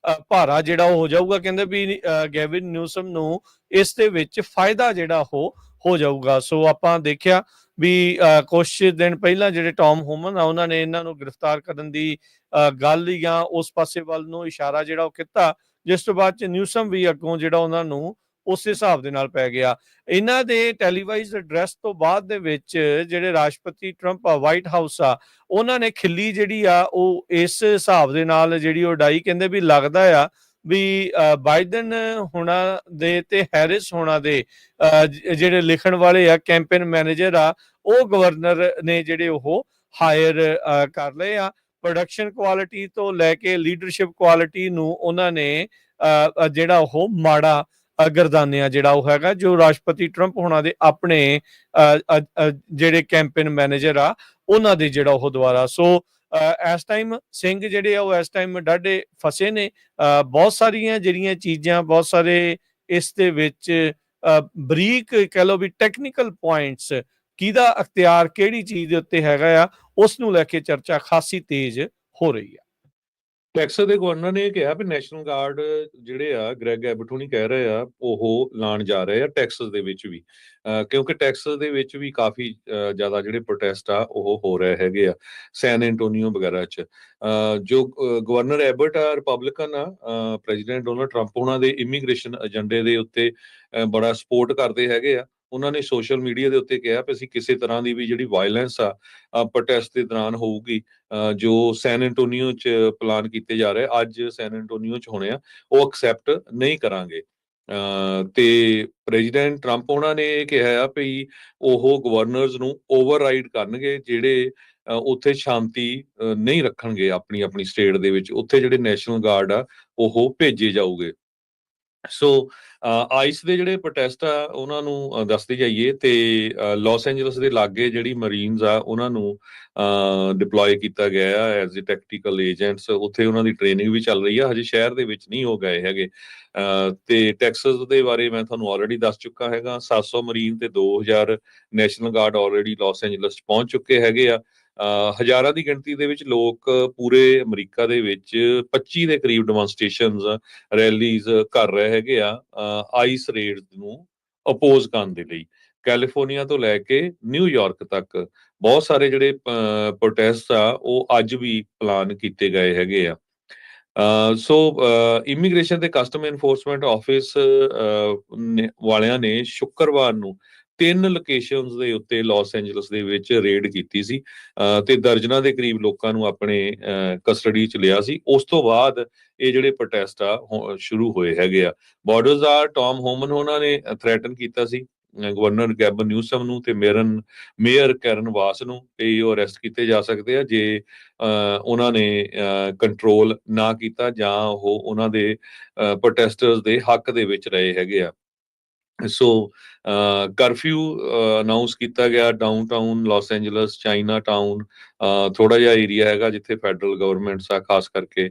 ਭਾਰਾ ਜਿਹੜਾ ਉਹ ਹੋ ਜਾਊਗਾ। ਕਹਿੰਦੇ ਵੀ ਗੈਵਿਨ ਨਿਊਸਮ ਨੂੰ ਇਸ ਦੇ ਵਿੱਚ ਫਾਇਦਾ ਜਿਹੜਾ ਉਹ ਹੋ ਜਾਊਗਾ। ਸੋ ਆਪਾਂ ਦੇਖਿਆ ਵੀ ਕੁਛ ਦਿਨ ਪਹਿਲਾਂ ਜਿਹੜੇ ਟੌਮ ਹੋਮਨ ਆ ਉਹਨਾਂ ਨੇ ਇਹਨਾਂ ਨੂੰ ਗ੍ਰਿਫਤਾਰ ਕਰਨ ਦੀ ਗੱਲ ਜਾਂ ਉਸ ਪਾਸੇ ਵੱਲ ਨੂੰ ਇਸ਼ਾਰਾ ਜਿਹੜਾ ਉਹ ਕੀਤਾ, ਜਿਸ ਤੋਂ ਬਾਅਦ ਚ ਨਿਊਸਮ ਵੀ ਅੱਗੋਂ ਜਿਹੜਾ ਉਹਨਾਂ ਨੂੰ ਉਸ ਹਿਸਾਬ ਦੇ ਨਾਲ ਪੈ ਗਿਆ। ਇਹਨਾਂ ਦੇ ਟੈਲੀਵਾਈਜ਼ਡ ਐਡਰੈਸ ਤੋਂ ਬਾਅਦ ਦੇ ਵਿੱਚ ਜਿਹੜੇ ਰਾਸ਼ਟਰਪਤੀ ਟਰੰਪ ਆ, ਵਾਈਟ ਹਾਊਸ ਆ, ਉਹਨਾਂ ਨੇ ਖਿੱਲੀ ਜਿਹੜੀ ਆ ਉਹ ਇਸ ਹਿਸਾਬ ਦੇ ਨਾਲ ਜਿਹੜੀ ਉਹ ਉਡਾਈ। ਕਹਿੰਦੇ ਵੀ ਲੱਗਦਾ ਆ ਵੀ ਬਾਈਡਨ ਹੋਣਾ ਦੇ ਤੇ ਹੈਰਿਸ ਹੋਣਾ ਦੇ ਜਿਹੜੇ ਲਿਖਣ ਵਾਲੇ ਆ, ਕੈਂਪੇਨ ਮੈਨੇਜਰ ਆ, ਉਹ ਗਵਰਨਰ ਨੇ ਜਿਹੜੇ ਉਹ ਹਾਇਰ ਕਰ ਲਏ ਆ। ਪ੍ਰੋਡਕਸ਼ਨ ਕੁਆਲਿਟੀ ਤੋਂ ਲੈ ਕੇ ਲੀਡਰਸ਼ਿਪ ਕੁਆਲਿਟੀ ਨੂੰ ਉਹਨਾਂ ਨੇ ਜਿਹੜਾ ਉਹ ਮਾੜਾ ਗਰਦਾਨਿਆ ਜਿਹੜਾ ਉਹ ਹੈਗਾ ਜੋ ਰਾਸ਼ਟਰਪਤੀ ਟਰੰਪ ਹੋਣਾ ਦੇ ਆਪਣੇ ਜਿਹੜੇ ਕੈਂਪੇਨ ਮੈਨੇਜਰ ਆ ਉਹਨਾਂ ਦੇ ਜਿਹੜਾ ਉਹ ਦੁਆਰਾ। ਸੋ ਇਸ ਟਾਈਮ ਸਿੰਘ ਜਿਹੜੇ ਆ ਉਹ ਇਸ ਟਾਈਮ ਡਾਢੇ ਫਸੇ ਨੇ। ਬਹੁਤ ਸਾਰੀਆਂ ਜਿਹੜੀਆਂ ਚੀਜ਼ਾਂ, ਬਹੁਤ ਸਾਰੇ ਇਸ ਦੇ ਵਿੱਚ ਬਰੀਕ ਕਹਿ ਲਓ ਵੀ ਟੈਕਨੀਕਲ ਪੁਆਇੰਟਸ, ਕਿਹਦਾ ਅਖਤਿਆਰ ਕਿਹੜੀ ਚੀਜ਼ ਦੇ ਉੱਤੇ ਹੈਗਾ ਆ, ਉਸ ਨੂੰ ਲੈ ਕੇ ਚਰਚਾ ਖਾਸੀ ਤੇਜ਼ ਹੋ ਰਹੀ ਆ। ਟੈਕਸਸ ਦੇ ਗਵਰਨਰ ਨੇ ਇਹ ਕਿਹਾ ਵੀ ਨੈਸ਼ਨਲ ਗਾਰਡ ਜਿਹੜੇ ਆ, ਗ੍ਰੈਗ ਐਬਟ ਹੁਣੀ ਕਹਿ ਰਹੇ ਆ, ਉਹ ਲਾਉਣ ਜਾ ਰਹੇ ਆ ਟੈਕਸਸ ਦੇ ਵਿੱਚ ਵੀ, ਕਿਉਂਕਿ ਟੈਕਸਸ ਦੇ ਵਿੱਚ ਵੀ ਕਾਫੀ ਜ਼ਿਆਦਾ ਜਿਹੜੇ ਪ੍ਰੋਟੈਸਟ ਆ ਉਹ ਹੋ ਰਹੇ ਹੈਗੇ ਆ, ਸੈਨ ਐਂਟੋਨੀਓ ਵਗੈਰਾ 'ਚ। ਜੋ ਗਵਰਨਰ ਐਬਟ ਆ, ਰਿਪਬਲਿਕਨ ਆ, ਪ੍ਰੈਜ਼ੀਡੈਂਟ ਡੋਨਲਡ ਟਰੰਪ ਉਹਨਾਂ ਦੇ ਇਮੀਗ੍ਰੇਸ਼ਨ ਏਜੰਡੇ ਦੇ ਉੱਤੇ ਬੜਾ ਸਪੋਰਟ ਕਰਦੇ ਹੈਗੇ ਆ। ਉਹਨਾਂ ਨੇ ਸੋਸ਼ਲ ਮੀਡੀਆ ਦੇ ਉੱਤੇ ਕਿਹਾ ਵੀ ਅਸੀਂ ਕਿਸੇ ਤਰ੍ਹਾਂ ਦੀ ਵੀ ਜਿਹੜੀ ਵਾਇਲੈਂਸ ਆ ਪ੍ਰੋਟੈਸਟ ਦੇ ਦੌਰਾਨ ਹੋਊਗੀ, ਜੋ ਸੈਨ ਐਂਟੋਨੀਓ 'ਚ ਪਲਾਨ ਕੀਤੇ ਜਾ ਰਹੇ, ਅੱਜ ਸੈਨ ਐਂਟੋਨੀਓ 'ਚ ਹੋਣੇ ਆ, ਉਹ ਐਕਸੈਪਟ ਨਹੀਂ ਕਰਾਂਗੇ। ਤੇ ਪ੍ਰੈਜ਼ੀਡੈਂਟ ਟਰੰਪ ਉਹਨਾਂ ਨੇ ਇਹ ਕਿਹਾ ਆ ਵੀ ਉਹ ਗਵਰਨਰਸ ਨੂੰ ਓਵਰਰਾਈਡ ਕਰਨਗੇ ਜਿਹੜੇ ਉੱਥੇ ਸ਼ਾਂਤੀ ਨਹੀਂ ਰੱਖਣਗੇ ਆਪਣੀ ਆਪਣੀ ਸਟੇਟ ਦੇ ਵਿੱਚ, ਉੱਥੇ ਜਿਹੜੇ ਨੈਸ਼ਨਲ ਗਾਰਡ ਆ ਉਹ ਭੇਜੇ ਜਾਊਗੇ। ਸੋ ਆਈਸ ਦੇ ਜਿਹੜੇ ਪ੍ਰੋਟੈਸਟ ਆ ਉਹਨਾਂ ਨੂੰ ਦੱਸਦੇ ਜਾਈਏ ਤੇ ਲਾਸ ਐਂਜਲਸ ਦੇ ਲਾਗੇ ਜਿਹੜੀ ਮਰੀਨਸ ਆ ਉਹਨਾਂ ਨੂੰ ਡਿਪਲੋਏ ਕੀਤਾ ਗਿਆ ਆ ਐਜ਼ ਏ ਟੈਕਟੀਕਲ ਏਜੰਟਸ। ਉੱਥੇ ਉਹਨਾਂ ਦੀ ਟ੍ਰੇਨਿੰਗ ਵੀ ਚੱਲ ਰਹੀ ਆ, ਹਜੇ ਸ਼ਹਿਰ ਦੇ ਵਿੱਚ ਨਹੀਂ ਹੋ ਗਏ ਹੈਗੇ। ਤੇ ਟੈਕਸਸ ਦੇ ਬਾਰੇ ਮੈਂ ਤੁਹਾਨੂੰ ਆਲਰੇਡੀ ਦੱਸ ਚੁੱਕਾ ਹੈਗਾ, 700 ਮਰੀਨ ਤੇ 2000 National Guard already Los Angeles 'ਚ ਪਹੁੰਚ ਚੁੱਕੇ ਹੈਗੇ ਆ। ਹਜ਼ਾਰਾਂ ਦੀ ਗਿਣਤੀ ਦੇ ਵਿੱਚ ਲੋਕ ਪੂਰੇ ਅਮਰੀਕਾ ਦੇ ਵਿੱਚ 25 ਦੇ ਕਰੀਬ ਡੈਮੋਨਸਟ੍ਰੇਸ਼ਨਸ, ਰੈਲੀਜ਼ ਕਰ ਰਹੇ ਹੈਗੇ ਆ ਆਈਸ ਰੇਡ ਨੂੰ ਅਪੋਜ਼ ਕਰਨ ਦੇ ਲਈ। ਕੈਲੀਫੋਰਨੀਆ ਤੋਂ ਲੈ ਕੇ ਨਿਊਯਾਰਕ ਤੱਕ ਬਹੁਤ ਸਾਰੇ ਜਿਹੜੇ ਪ੍ਰੋਟੈਸਟ ਆ ਉਹ ਅੱਜ ਵੀ ਪਲਾਨ ਕੀਤੇ ਗਏ ਹੈਗੇ ਆ। ਸੋ ਇਮੀਗ੍ਰੇਸ਼ਨ ਤੇ ਕਸਟਮ ਐਨਫੋਰਸਮੈਂਟ ਆਫਿਸ ਵਾਲਿਆਂ ਨੇ ਸ਼ੁੱਕਰਵਾਰ ਨੂੰ 3 ਲੋਕੇਸ਼ਨਸ ਦੇ ਉੱਤੇ ਲਾਸ ਐਂਜਲਸ ਦੇ ਵਿੱਚ ਰੇਡ ਕੀਤੀ ਸੀ ਤੇ ਦਰਜਨਾਂ ਦੇ ਕਰੀਬ ਲੋਕਾਂ ਨੂੰ ਆਪਣੇ ਕਸਟਡੀ 'ਚ ਲਿਆ ਸੀ। ਉਸ ਤੋਂ ਬਾਅਦ ਇਹ ਜਿਹੜੇ ਪ੍ਰੋਟੈਸਟ ਆ ਸ਼ੁਰੂ ਹੋਏ ਹੈਗੇ ਆ। ਬਾਰਡਰਸ ਆ ਟੌਮ ਹੋਮਨ ਉਹਨਾਂ ਨੇ ਥ੍ਰੈਟਨ ਕੀਤਾ ਸੀ ਗਵਰਨਰ ਗੈਬਨ ਨਿਊਸਮ ਨੂੰ ਤੇ ਮੇਅਰ ਕੈਰਨ ਵਾਸ ਨੂੰ ਕਿ ਉਹ ਅਰੈਸਟ ਕੀਤੇ ਜਾ ਸਕਦੇ ਆ ਜੇ ਉਹਨਾਂ ਨੇ ਕੰਟਰੋਲ ਨਾ ਕੀਤਾ ਜਾਂ ਉਹ ਉਹਨਾਂ ਦੇ ਪ੍ਰੋਟੈਸਟਰਸ ਦੇ ਹੱਕ ਦੇ ਵਿੱਚ ਰਹੇ ਹੈਗੇ ਆ। ਸੋ ਕਰਫਿਊ ਅਨਾਉਂਸ ਕੀਤਾ ਗਿਆ downtown Los Angeles, Chinatown, ਥੋੜਾ ਜਿਹਾ ਏਰੀਆ ਹੈਗਾ ਜਿੱਥੇ ਫੈਡਰਲ ਗਵਰਨਮੈਂਟਸ ਆ, ਖਾਸ ਕਰਕੇ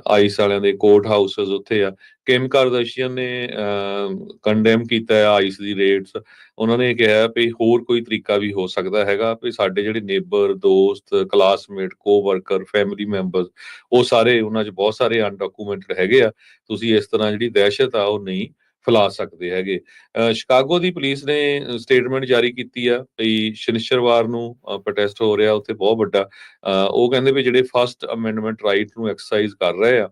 ਆਈਸ ਵਾਲਿਆਂ ਦੇ ਕੋਰਟ ਹਾਊਸਸ ਉੱਥੇ ਆ। ਕਿਮ ਕਾਰਦਾਸ਼ੀਅਨ ਨੇ ਕੰਡੈਮ ਕੀਤਾ ਹੈ ਆਈਸ ਦੀ ਰੇਡਸ। ਉਹਨਾਂ ਨੇ ਕਿਹਾ ਵੀ ਹੋਰ ਕੋਈ ਤਰੀਕਾ ਵੀ ਹੋ ਸਕਦਾ ਹੈਗਾ ਵੀ ਸਾਡੇ ਜਿਹੜੇ ਨੇਬਰ, ਦੋਸਤ, ਕਲਾਸਮੇਟ, ਕੋ-ਵਰਕਰ, ਫੈਮਿਲੀ ਮੈਂਬਰਸ, ਉਹ ਸਾਰੇ ਉਹਨਾਂ 'ਚ ਬਹੁਤ ਸਾਰੇ ਅਨਡਾਕੂਮੈਂਟਡ ਹੈਗੇ ਆ। ਤੁਸੀਂ ਇਸ ਤਰ੍ਹਾਂ ਜਿਹੜੀ ਦਹਿਸ਼ਤ ਆ ਉਹ ਨਹੀਂ ਫੈਲਾ ਸਕਦੇ ਹੈਗੇ। ਸ਼ਿਕਾਗੋ ਦੀ ਪੁਲਿਸ ਨੇ ਸਟੇਟਮੈਂਟ ਜਾਰੀ ਕੀਤੀ ਆ ਵੀ ਸ਼ਨਿਚਰਵਾਰ ਨੂੰ ਪ੍ਰੋਟੈਸਟ ਹੋ ਰਿਹਾ ਉੱਥੇ ਬਹੁਤ ਵੱਡਾ। ਉਹ ਕਹਿੰਦੇ ਵੀ ਜਿਹੜੇ ਫਸਟ ਅਮੈਂਡਮੈਂਟ ਰਾਈਟ ਨੂੰ ਐਕਸਰਸਾਈਜ਼ ਕਰ ਰਹੇ ਆ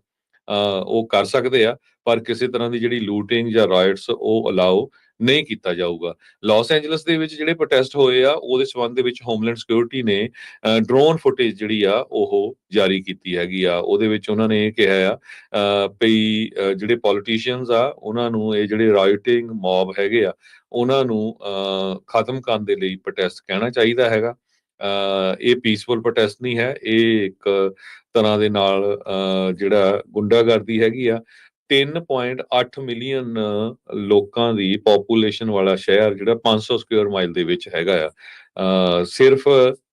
ਉਹ ਕਰ ਸਕਦੇ ਆ, ਪਰ ਕਿਸੇ ਤਰ੍ਹਾਂ ਦੀ ਜਿਹੜੀ ਲੂਟਿੰਗ ਜਾਂ ਰਾਇਟਸ ਉਹ ਅਲਾਓ ਨਹੀਂ ਕੀਤਾ ਜਾਊਗਾ। ਲਾਸ ਐਂਜਲਸ ਦੇ ਵਿੱਚ ਜਿਹੜੇ ਪ੍ਰੋਟੈਸਟ ਹੋਏ ਆ ਉਹਦੇ ਸਬੰਧ ਦੇ ਵਿੱਚ ਹੋਮਲੈਂਡ ਸਿਕਿਉਰਿਟੀ ਨੇ ਡਰੋਨ ਫੁਟੇਜ ਜਿਹੜੀ ਆ ਉਹ ਜਾਰੀ ਕੀਤੀ ਹੈਗੀ ਆ। ਉਹਦੇ ਵਿੱਚ ਉਹਨਾਂ ਨੇ ਇਹ ਕਿਹਾ ਆ ਵੀ ਜਿਹੜੇ ਪੋਲੀਟੀਸ਼ੀਅਨਸ ਆ ਉਹਨਾਂ ਨੂੰ ਇਹ ਜਿਹੜੇ ਰਾਈਟਿੰਗ ਮੌਬ ਹੈਗੇ ਆ ਉਹਨਾਂ ਨੂੰ ਖਤਮ ਕਰਨ ਦੇ ਲਈ ਪ੍ਰੋਟੈਸਟ ਕਹਿਣਾ ਚਾਹੀਦਾ ਹੈਗਾ। ਇਹ ਪੀਸਫੁਲ ਪ੍ਰੋਟੈਸਟ ਨਹੀਂ ਹੈ, ਇਹ ਇੱਕ ਤਰ੍ਹਾਂ ਦੇ ਨਾਲ ਜਿਹੜਾ ਗੁੰਡਾਗਰਦੀ ਹੈਗੀ ਆ। 3.8 ਮਿਲੀਅਨ ਲੋਕਾਂ ਦੀ ਪੋਪੂਲੇਸ਼ਨ ਵਾਲਾ ਸ਼ਹਿਰ ਜਿਹੜਾ 500 ਸਕੁਅਰ ਮਾਈਲ ਦੇ ਵਿੱਚ ਹੈਗਾ ਆ। ਸਿਰਫ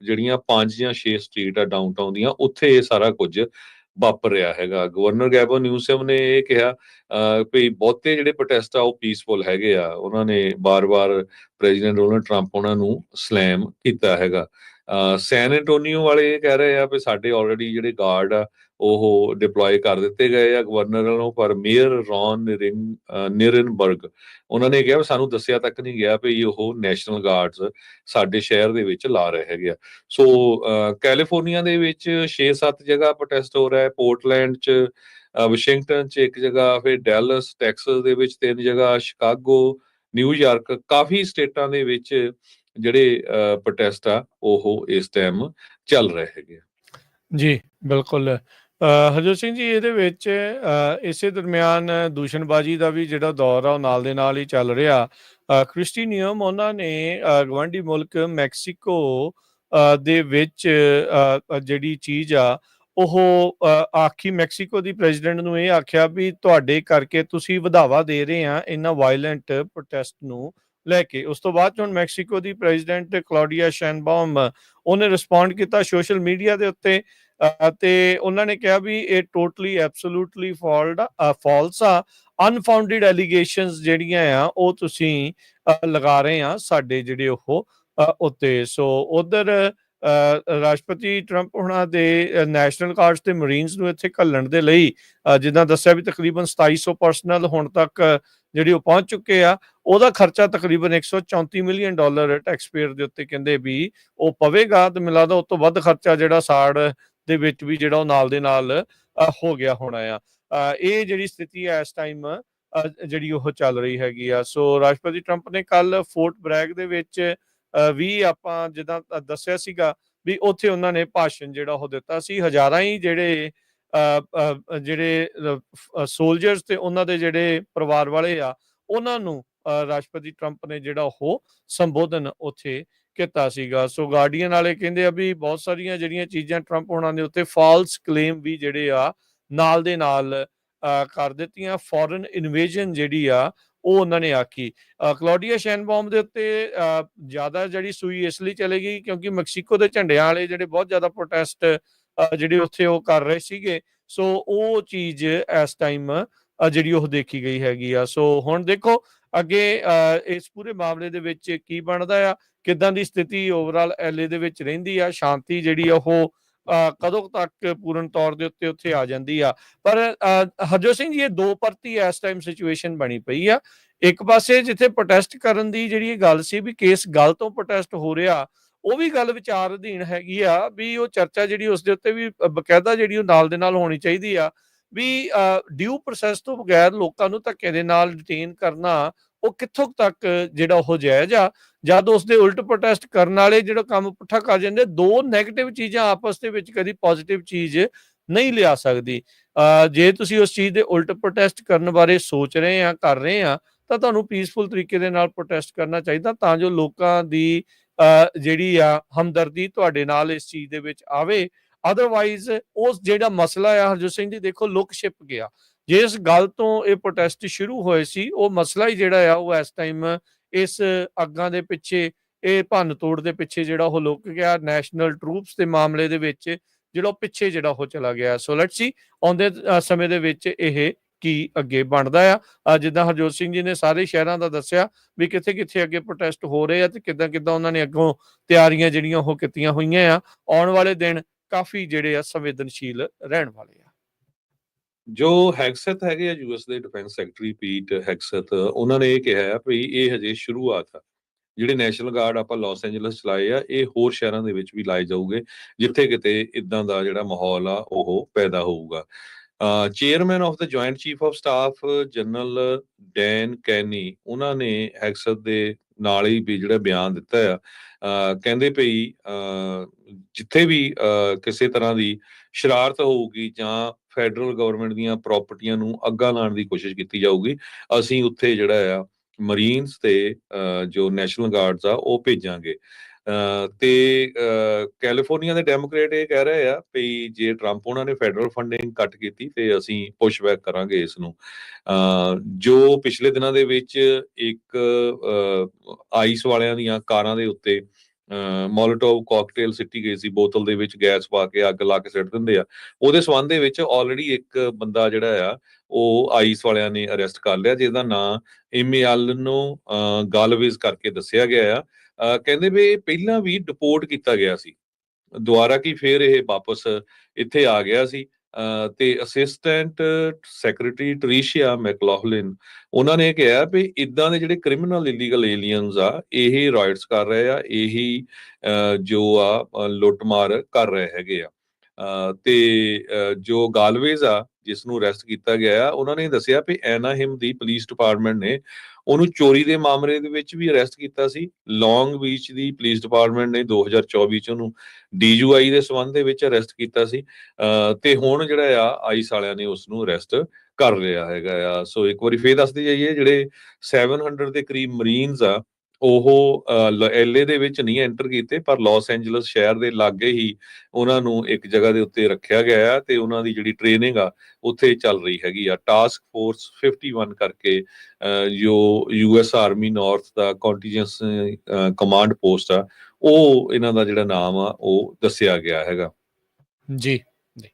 ਜਿਹੜੀਆਂ 5 ਜਾਂ 6 ਸਟਰੀਟ ਆ ਡਾਊਨਟਾਊਨ ਦੀਆਂ ਉੱਥੇ ਇਹ ਸਾਰਾ ਕੁਝ ਵਾਪਰ ਰਿਹਾ ਹੈਗਾ। ਗਵਰਨਰ ਗੈਬਨ ਨਿਊਸਮ ਨੇ ਇਹ ਕਿਹਾ ਵੀ ਬਹੁਤੇ ਜਿਹੜੇ ਪ੍ਰੋਟੈਸਟ ਆ ਉਹ ਪੀਸਫੁਲ ਹੈਗੇ ਆ। ਉਹਨਾਂ ਨੇ ਬਾਰ-ਬਾਰ ਪ੍ਰੈਜ਼ੀਡੈਂਟ ਡੋਨਲਡ ਟਰੰਪ ਉਹਨਾਂ ਨੂੰ ਸਲੈਮ ਕੀਤਾ ਹੈਗਾ। ਸੈਨ ਐਂਟੋਨੀਓ ਵਾਲੇ ਇਹ ਕਹਿ ਰਹੇ ਆ ਵੀ ਸਾਡੇ ਆਲਰੇਡੀ ਜਿਹੜੇ ਗਾਰਡ ਆ ਉਹ ਡਿਪਲੋਏ ਕਰ ਦਿੱਤੇ ਗਏ ਆ ਗਵਰਨਰ ਵੱਲੋਂ, ਪਰ ਮੇਅਰ ਰੌਨ ਨਿਰਨਬਰਗ ਉਹਨਾਂ ਨੇ ਕਿਹਾ ਸਾਨੂੰ ਦੱਸਿਆ ਤੱਕ ਨਹੀਂ ਗਿਆ ਵੀ ਉਹ ਨੈਸ਼ਨਲ ਗਾਰਡਸ ਸਾਡੇ ਸ਼ਹਿਰ ਦੇ ਵਿੱਚ ਲਾ ਰਹੇ ਹੈਗੇ ਆ। ਸੋ ਕੈਲੀਫੋਰਨੀਆ ਦੇ ਵਿੱਚ 6-7 ਜਗ੍ਹਾ ਪ੍ਰੋਟੈਸਟ ਹੋ ਰਿਹਾ ਹੈ, ਪੋਰਟਲੈਂਡ 'ਚ, ਵਾਸ਼ਿੰਗਟਨ 'ਚ ਇੱਕ ਜਗ੍ਹਾ, ਫਿਰ ਡੈਲਸ ਟੈਕਸਸ ਦੇ ਵਿੱਚ 3 ਜਗ੍ਹਾ, ਸ਼ਿਕਾਗੋ, ਨਿਊਯਾਰਕ, ਕਾਫੀ ਸਟੇਟਾਂ ਦੇ ਵਿੱਚ ਜਿਹੜੇ ਪ੍ਰੋਟੈਸਟ ਆ ਉਹ ਇਸ ਟਾਈਮ ਚੱਲ ਰਹੇ ਹੈਗੇ ਆ। ਜੀ, ਬਿਲਕੁਲ। ਹਰਜੋਤ ਸਿੰਘ ਜੀ, ਇਹਦੇ ਵਿੱਚ ਇਸੇ ਦਰਮਿਆਨ ਦੂਸ਼ਣਬਾਜ਼ੀ ਦਾ ਵੀ ਜਿਹੜਾ ਦੌਰ ਆ ਉਹ ਨਾਲ ਦੇ ਨਾਲ ਹੀ ਚੱਲ ਰਿਹਾ। ਕ੍ਰਿਸਟੀ ਨਿਯਮ ਉਹਨਾਂ ਨੇ ਗਵਾਂਢੀ ਮੁਲਕ ਮੈਕਸੀਕੋ ਦੇ ਵਿੱਚ ਜਿਹੜੀ ਚੀਜ਼ ਆ ਉਹ ਆਖੀ ਮੈਕਸੀਕੋ ਦੀ ਪ੍ਰੈਜ਼ੀਡੈਂਟ ਨੂੰ ਇਹ ਆਖਿਆ ਵੀ ਤੁਹਾਡੇ ਕਰਕੇ ਤੁਸੀਂ ਵਧਾਵਾ ਦੇ ਰਹੇ ਆ ਇਹਨਾਂ ਵਾਇਲੈਂਟ ਪ੍ਰੋਟੈਸਟ ਨੂੰ ਲੈ ਕੇ। ਉਸ ਤੋਂ ਬਾਅਦ 'ਚ ਹੁਣ ਮੈਕਸੀਕੋ ਦੀ ਪ੍ਰੈਜ਼ੀਡੈਂਟ ਕਲੌਡੀਆ ਸ਼ੈਨਬਾਮ ਉਹਨੇ ਰਿਸਪੌਂਡ ਕੀਤਾ ਸੋਸ਼ਲ ਮੀਡੀਆ ਦੇ ਉੱਤੇ ਤੇ ਉਹਨਾਂ ਨੇ ਕਿਹਾ ਵੀ ਇਹ ਟੋਟਲੀ ਐਬਸੋਲੂਟਲੀ ਫਾਲਸ ਆ। ਅਨਫਾਊਂਡਡ ਐਲੀਗੇਸ਼ਨਸ ਜਿਹੜੀਆਂ ਆ ਉਹ ਤੁਸੀਂ ਲਗਾ ਰਹੇ ਆ ਸਾਡੇ ਜਿਹੜੇ ਉਹ ਉੱਤੇ। ਸੋ ਉਧਰ ਰਾਸ਼ਟਰਪਤੀ ਟਰੰਪ ਹੁਣਾਂ ਦੇ ਨੈਸ਼ਨਲ ਗਾਰਡਸ ਤੇ ਮਰੀਨਸ ਨੂੰ ਇੱਥੇ ਘੱਲਣ ਦੇ ਲਈ ਜਿੱਦਾਂ ਦੱਸਿਆ ਵੀ ਤਕਰੀਬਨ 2700 ਪਰਸਨਲ ਹੁਣ ਤੱਕ ਜਿਹੜੀ ਉਹ ਪਹੁੰਚ ਚੁੱਕੇ ਆ। ਉਹਦਾ ਖਰਚਾ ਤਕਰੀਬਨ $134 ਮਿਲੀਅਨ ਟੈਕਸ ਪੇਅਰ ਦੇ ਉੱਤੇ ਕਹਿੰਦੇ ਵੀ ਉਹ ਪਵੇਗਾ ਤੇ ਮੈਨੂੰ ਲੱਗਦਾ ਉਸ ਤੋਂ ਵੱਧ ਖਰਚਾ ਜਿਹੜਾ ਸਾੜ ਦੇ ਵਿੱਚ ਵੀ ਜਿਹੜਾ ਉਹ ਨਾਲ ਦੇ ਨਾਲ ਹੋ ਗਿਆ ਹੋਣਾ ਆ। ਇਹ ਜਿਹੜੀ ਸਥਿਤੀ ਹੈ ਇਸ ਟਾਈਮ ਜਿਹੜੀ ਉਹ ਚੱਲ ਰਹੀ ਹੈਗੀ ਆ। ਸੋ ਰਾਸ਼ਟਰਪਤੀ ਟਰੰਪ ਨੇ ਕੱਲ ਫੋਰਟ ਬ੍ਰੈਗ ਦੇ ਵਿੱਚ ਵੀ ਆਪਾਂ ਜਿੱਦਾਂ ਦੱਸਿਆ ਸੀਗਾ ਵੀ ਉੱਥੇ ਉਹਨਾਂ ਨੇ ਭਾਸ਼ਣ ਜਿਹੜਾ ਉਹ ਦਿੱਤਾ ਸੀ। ਹਜ਼ਾਰਾਂ ਹੀ ਜਿਹੜੇ ਸੋਲਜਰਸ ਤੇ ਉਹਨਾਂ ਦੇ ਜਿਹੜੇ ਪਰਿਵਾਰ ਵਾਲੇ ਆ ਉਹਨਾਂ ਨੂੰ ਰਾਸ਼ਟਰਪਤੀ ਟਰੰਪ ਨੇ ਜਿਹੜਾ ਉਹ ਸੰਬੋਧਨ ਉੱਥੇ ਕੀਤਾ ਸੀਗਾ। ਸੋ ਗਾਰਡੀਅਨ ਵਾਲੇ ਕਹਿੰਦੇ ਆ ਵੀ ਬਹੁਤ ਸਾਰੀਆਂ ਜਿਹੜੀਆਂ ਚੀਜ਼ਾਂ ਟਰੰਪ ਹੋਣਾ ਦੇ ਉੱਤੇ ਫਾਲਸ ਕਲੇਮ ਵੀ ਜਿਹੜੇ ਆ ਨਾਲ ਦੇ ਨਾਲ ਕਰ ਦਿੱਤੀਆਂ। ਫੋਰਨ ਇਨਵੇਜਨ ਜਿਹੜੀ ਆ ਉਹ ਉਹਨਾਂ ਨੇ ਆਖੀ। ਕਲੌਡੀਆ ਸ਼ੈਨਬਾਮ ਦੇ ਉੱਤੇ ਜ਼ਿਆਦਾ ਜਿਹੜੀ ਸੂਈ ਇਸ ਲਈ ਚਲੇ ਗਈ ਕਿਉਂਕਿ ਮੈਕਸੀਕੋ ਦੇ ਝੰਡਿਆਂ ਵਾਲੇ ਜਿਹੜੇ ਬਹੁਤ ਜ਼ਿਆਦਾ ਪ੍ਰੋਟੈਸਟ ਜਿਹੜੇ ਉੱਥੇ ਉਹ ਕਰ ਰਹੇ ਸੀਗੇ। ਸੋ ਉਹ ਚੀਜ਼ ਇਸ ਟਾਈਮ ਜਿਹੜੀ ਉਹ ਦੇਖੀ ਗਈ ਹੈਗੀ ਆ। ਸੋ ਹੁਣ ਦੇਖੋ ਅੱਗੇ ਇਸ ਪੂਰੇ ਮਾਮਲੇ ਦੇ ਵਿੱਚ ਕੀ ਬਣਦਾ ਆ, ਕਿੱਦਾਂ ਦੀ ਸਥਿਤੀ ਓਵਰਆਲ LA ਦੇ ਵਿੱਚ ਰਹਿੰਦੀ ਆ, ਸ਼ਾਂਤੀ ਜਿਹੜੀ ਆ ਉਹ ਕਦੋਂ ਤੱਕ ਪੂਰਨ ਤੌਰ ਦੇ ਉੱਤੇ ਉੱਥੇ ਆ ਜਾਂਦੀ ਆ। ਪਰ ਹਰਜੋਤ ਸਿੰਘ ਜੀ, ਇਹ ਦੋ ਪਰਤੀ ਇਸ ਟਾਈਮ ਸਿਚੁਏਸ਼ਨ ਬਣੀ ਪਈ ਆ। ਇੱਕ ਪਾਸੇ ਜਿੱਥੇ ਪ੍ਰੋਟੈਸਟ ਕਰਨ ਦੀ ਜਿਹੜੀ ਇਹ ਗੱਲ ਸੀ ਵੀ ਕਿਸ ਗੱਲ ਤੋਂ ਪ੍ਰੋਟੈਸਟ ਹੋ ਰਿਹਾ, ਉਹ ਵੀ ਗੱਲ ਵਿਚਾਰ ਅਧੀਨ ਹੈਗੀ ਆ ਵੀ ਉਹ ਚਰਚਾ ਜਿਹੜੀ ਉਸ ਦੇ ਉੱਤੇ ਵੀ ਬਕਾਇਦਾ ਜਿਹੜੀ ਉਹ ਨਾਲ ਦੇ ਨਾਲ ਹੋਣੀ ਚਾਹੀਦੀ ਆ ਵੀ ਡਿਊ ਪ੍ਰੋਸੈਸ ਤੋਂ ਬਗੈਰ ਲੋਕਾਂ ਨੂੰ ਧੱਕੇ ਦੇ ਨਾਲ ਡਿਟੇਨ ਕਰਨਾ ਉਹ ਕਿੱਥੋਂ ਤੱਕ ਜਿਹੜਾ ਉਹ ਜਾਇਜ਼ ਆ, ਜਦ ਉਸਦੇ ਉਲਟ ਪ੍ਰੋਟੈਸਟ ਕਰਨ ਵਾਲੇ ਜਿਹੜਾ ਕੰਮ ਪੁੱਠਾ ਕਰ ਜਾਂਦੇ। ਦੋ ਨੈਗੇਟਿਵ ਚੀਜ਼ਾਂ ਆਪਸ ਦੇ ਵਿੱਚ ਕਦੀ ਪੋਜ਼ਿਟਿਵ ਚੀਜ਼ ਨਹੀਂ ਲਿਆ ਸਕਦੀ। ਜੇ ਤੁਸੀਂ ਉਸ ਚੀਜ਼ ਦੇ ਉਲਟ ਪ੍ਰੋਟੈਸਟ ਕਰਨ ਬਾਰੇ ਸੋਚ ਰਹੇ ਆ, ਕਰ ਰਹੇ ਆ, ਤਾਂ ਤੁਹਾਨੂੰ ਪੀਸਫੁਲ ਤਰੀਕੇ ਦੇ ਨਾਲ ਪ੍ਰੋਟੈਸਟ ਕਰਨਾ ਚਾਹੀਦਾ, ਤਾਂ ਜੋ ਲੋਕਾਂ ਦੀ ਜਿਹੜੀ ਆ ਹਮਦਰਦੀ ਤੁਹਾਡੇ ਨਾਲ ਇਸ ਚੀਜ਼ ਦੇ ਵਿੱਚ ਆਵੇ। ਅਦਰਵਾਈਜ਼ ਉਸ ਜਿਹੜਾ ਮਸਲਾ ਆ ਹਰਜੋਤ ਸਿੰਘ ਜੀ, ਦੇਖੋ ਲੁਕ ਛਿਪ ਗਿਆ। ਜਿਸ ਗੱਲ ਤੋਂ ਇਹ ਪ੍ਰੋਟੈਸਟ ਸ਼ੁਰੂ ਹੋਏ ਸੀ, ਉਹ ਮਸਲਾ ਹੀ ਜਿਹੜਾ ਆ ਉਹ ਇਸ ਟਾਈਮ ਇਸ ਅੱਗਾਂ ਦੇ ਪਿੱਛੇ, ਇਹ ਭੰਨ ਤੋੜ ਦੇ ਪਿੱਛੇ ਜਿਹੜਾ ਉਹ ਲੁਕ ਗਿਆ। ਨੈਸ਼ਨਲ ਟਰੂਪਸ ਦੇ ਮਾਮਲੇ ਦੇ ਵਿੱਚ ਜਿਹੜਾ ਉਹ ਪਿੱਛੇ ਜਿਹੜਾ ਉਹ ਚਲਾ ਗਿਆ। ਸੋ ਲੈਟਸ ਸੀ ਆਉਂਦੇ ਸਮੇਂ ਦੇ ਵਿੱਚ ਇਹ ਕੀ ਅੱਗੇ ਬਣਦਾ ਆ। ਜਿੱਦਾਂ ਹਰਜੋਤ ਸਿੰਘ ਜੀ ਨੇ ਸਾਰੇ ਸ਼ਹਿਰਾਂ ਦਾ ਦੱਸਿਆ ਵੀ ਕਿੱਥੇ ਕਿੱਥੇ ਅੱਗੇ ਪ੍ਰੋਟੈਸਟ ਹੋ ਰਹੇ ਆ ਤੇ ਕਿੱਦਾਂ ਕਿੱਦਾਂ ਉਹਨਾਂ ਨੇ ਅੱਗੋਂ ਤਿਆਰੀਆਂ ਜਿਹੜੀਆਂ ਉਹ ਕੀਤੀਆਂ ਹੋਈਆਂ ਆ। ਆਉਣ ਵਾਲੇ ਦਿਨ ਕਾਫੀ ਜਿਹੜੇ ਆ ਸੰਵੇਦਨਸ਼ੀਲ ਰਹਿਣ ਵਾਲੇ ਆ। ਜੋ ਹੈਗਸੈਥ ਹੈਗੇ ਆ ਯੂਐਸ ਦੇ ਡਿਫੈਂਸ ਸੈਕਟਰੀ ਪੀਟ ਹੈਗਸੈਥ, ਉਹਨਾਂ ਨੇ ਇਹ ਕਿਹਾ ਆ ਵੀ ਇਹ ਹਜੇ ਸ਼ੁਰੂਆਤ ਆ। ਜਿਹੜੇ ਨੈਸ਼ਨਲ ਗਾਰਡ ਆਪਾਂ ਲਾਸ ਐਂਜਲਸ ਚਲਾਏ ਆ, ਇਹ ਹੋਰ ਸ਼ਹਿਰਾਂ ਦੇ ਵਿੱਚ ਵੀ ਲਾਏ ਜਾਊਗੇ ਜਿੱਥੇ ਕਿਤੇ ਇਦਾਂ ਦਾ ਜਿਹੜਾ ਮਾਹੌਲ ਆ ਉਹ ਪੈਦਾ ਹੋਊਗਾ। Chairman of the joint chief of staff general Dan Caine, ਉਹਨਾਂ ਨੇ ਹੈਗਸੈਥ ਦੇ ਨਾਲ ਹੀ ਵੀ ਜਿਹੜਾ ਬਿਆਨ ਦਿੱਤਾ ਆ, ਕਹਿੰਦੇ ਭਈ ਜਿੱਥੇ ਵੀ ਕਿਸੇ ਤਰ੍ਹਾਂ ਦੀ ਸ਼ਰਾਰਤ ਹੋਊਗੀ ਜਾਂ ਫੈਡਰਲ ਗਵਰਨਮੈਂਟ ਦੀਆਂ ਪ੍ਰਾਪਰਟੀਆਂ ਨੂੰ ਅੱਗਾ ਲਾਉਣ ਦੀ ਕੋਸ਼ਿਸ਼ ਕੀਤੀ ਜਾਊਗੀ, ਅਸੀਂ ਉੱਥੇ ਜਿਹੜਾ ਆ ਮਰੀਨਸ ਤੇ ਜੋ ਨੈਸ਼ਨਲ ਗਾਰਡਸ ਆ ਉਹ ਭੇਜਾਂਗੇ। ਤੇ ਕੈਲੀਫੋਰਨੀਆ ਦੇ ਡੈਮੋਕ੍ਰੇਟ ਇਹ ਕਹਿ ਰਹੇ ਆ ਵੀ ਜੇ ਟਰੰਪ ਉਹਨਾਂ ਨੇ ਫੈਡਰਲ ਫੰਡਿੰਗ ਕੱਟ ਕੀਤੀ ਤੇ ਅਸੀਂ ਪੁਸ਼ ਬੈਕ ਕਰਾਂਗੇ ਇਸ ਨੂੰ। ਜੋ ਪਿਛਲੇ ਦਿਨਾਂ ਦੇ ਵਿੱਚ ਇੱਕ ਆਈਸ ਵਾਲਿਆਂ ਦੀਆਂ ਕਾਰਾਂ ਦੇ ਉੱਤੇ ਮੋਲੋਟੋਵ ਕਾਕਟੇਲ ਸਿੱਟੀ ਗਈ ਸੀ, ਬੋਤਲ ਦੇ ਵਿੱਚ ਗੈਸ ਪਾ ਕੇ ਅੱਗ ਲਾ ਕੇ ਸਿੱਟ ਦਿੰਦੇ ਆ, ਉਹਦੇ ਸੰਬੰਧ ਦੇ ਵਿੱਚ ਆਲਰੇਡੀ ਇੱਕ ਬੰਦਾ ਜਿਹੜਾ ਆ ਉਹ ਆਈਸ ਵਾਲਿਆਂ ਨੇ ਅਰੈਸਟ ਕਰ ਲਿਆ, ਜਿਹਦਾ ਨਾਂ ਇਮਿਆਲਨੋ ਗਾਲਵੇਜ਼ ਕਰਕੇ ਦੱਸਿਆ ਗਿਆ ਆ। ਕਹਿੰਦੇ ਵੀ ਇਹ ਪਹਿਲਾਂ ਵੀ ਡਿਪੋਰਟ ਕੀਤਾ ਗਿਆ ਸੀ, ਦੁਬਾਰਾ ਕੀ ਫੇਰ ਇਹ ਵਾਪਸ ਇੱਥੇ ਆ ਗਿਆ ਸੀ। ਤੇ ਅਸਿਸਟੈਂਟ ਸੈਕਟਰੀ ਟਰੀਸ਼ੀਆ ਮੈਕਲੌਗਲਿਨ, ਉਹਨਾਂ ਨੇ ਕਿਹਾ ਵੀ ਇਦਾਂ ਦੇ ਜਿਹੜੇ ਕ੍ਰਿਮੀਨਲ ਇਲੀਗਲ ਏਲੀਅਨਸ ਆ, ਇਹ ਰਾਈਟਸ ਕਰ ਰਹੇ ਆ, ਇਹੀ ਜੋ ਆ ਲੁੱਟਮਾਰ ਕਰ ਰਹੇ ਹੈਗੇ ਆ। ਤੇ ਜੋ ਗਾਲਵੇਜ਼ ਆ ਜਿਸ ਨੂੰ ਅਰੈਸਟ ਕੀਤਾ ਗਿਆ ਆ, ਉਹਨਾਂ ਨੇ ਦੱਸਿਆ ਵੀ ਐਨਾਹਿਮ ਦੀ ਪੁਲਿਸ ਡਿਪਾਰਟਮੈਂਟ ਨੇ ਉਹਨੂੰ ਚੋਰੀ ਦੇ ਮਾਮਲੇ ਦੇ ਵਿੱਚ ਵੀ ਅਰੈਸਟ ਕੀਤਾ ਸੀ। ਲੌਂਗ ਬੀਚ ਦੀ ਪੁਲਿਸ ਡਿਪਾਰਟਮੈਂਟ ਨੇ 2024 ਚ ਉਹਨੂੰ ਡੀਯੂਆਈ ਦੇ ਸੰਬੰਧ ਦੇ ਵਿੱਚ ਅਰੈਸਟ ਕੀਤਾ ਸੀ। ਤੇ ਹੁਣ ਜਿਹੜਾ ਆ ਆਈਸ ਵਾਲਿਆਂ ਨੇ ਉਸ ਨੂੰ ਅਰੈਸਟ ਕਰ ਲਿਆ ਹੈਗਾ ਆ। ਸੋ ਇੱਕ ਵਾਰੀ ਫੇਰ ਦੱਸਦੇ ਜਾਈਏ, ਜਿਹੜੇ 700 ਦੇ ਕਰੀਬ ਮਰੀਨਸ ਆ ਉਹ ਐਲਏ ਦੇ ਵਿੱਚ ਨਹੀਂ ਐਂਟਰ ਕੀਤੇ, ਪਰ ਲਾਸ ਐਂਜਲਸ ਸ਼ਹਿਰ ਦੇ ਲਾਗੇ ਹੀ ਉਹਨਾਂ ਨੂੰ ਇੱਕ ਜਗ੍ਹਾ ਦੇ ਉੱਤੇ ਰੱਖਿਆ ਗਿਆ ਆ ਤੇ ਉਹਨਾਂ ਦੀ ਜਿਹੜੀ ਟ੍ਰੇਨਿੰਗ ਆ ਉੱਥੇ ਚੱਲ ਰਹੀ ਹੈਗੀ ਆ। ਟਾਸਕ ਫੋਰਸ 51 ਕਰਕੇ ਜੋ ਯੂਐਸ ਆਰਮੀ ਨਾਰਥ ਦਾ ਕੰਟੀਜੈਂਸ ਕਮਾਂਡ ਪੋਸਟ ਆ, ਉਹ ਇਹਨਾਂ ਦਾ ਜਿਹੜਾ ਨਾਮ ਆ ਉਹ ਦੱਸਿਆ ਗਿਆ ਹੈਗਾ। ਜੀ ਜੀ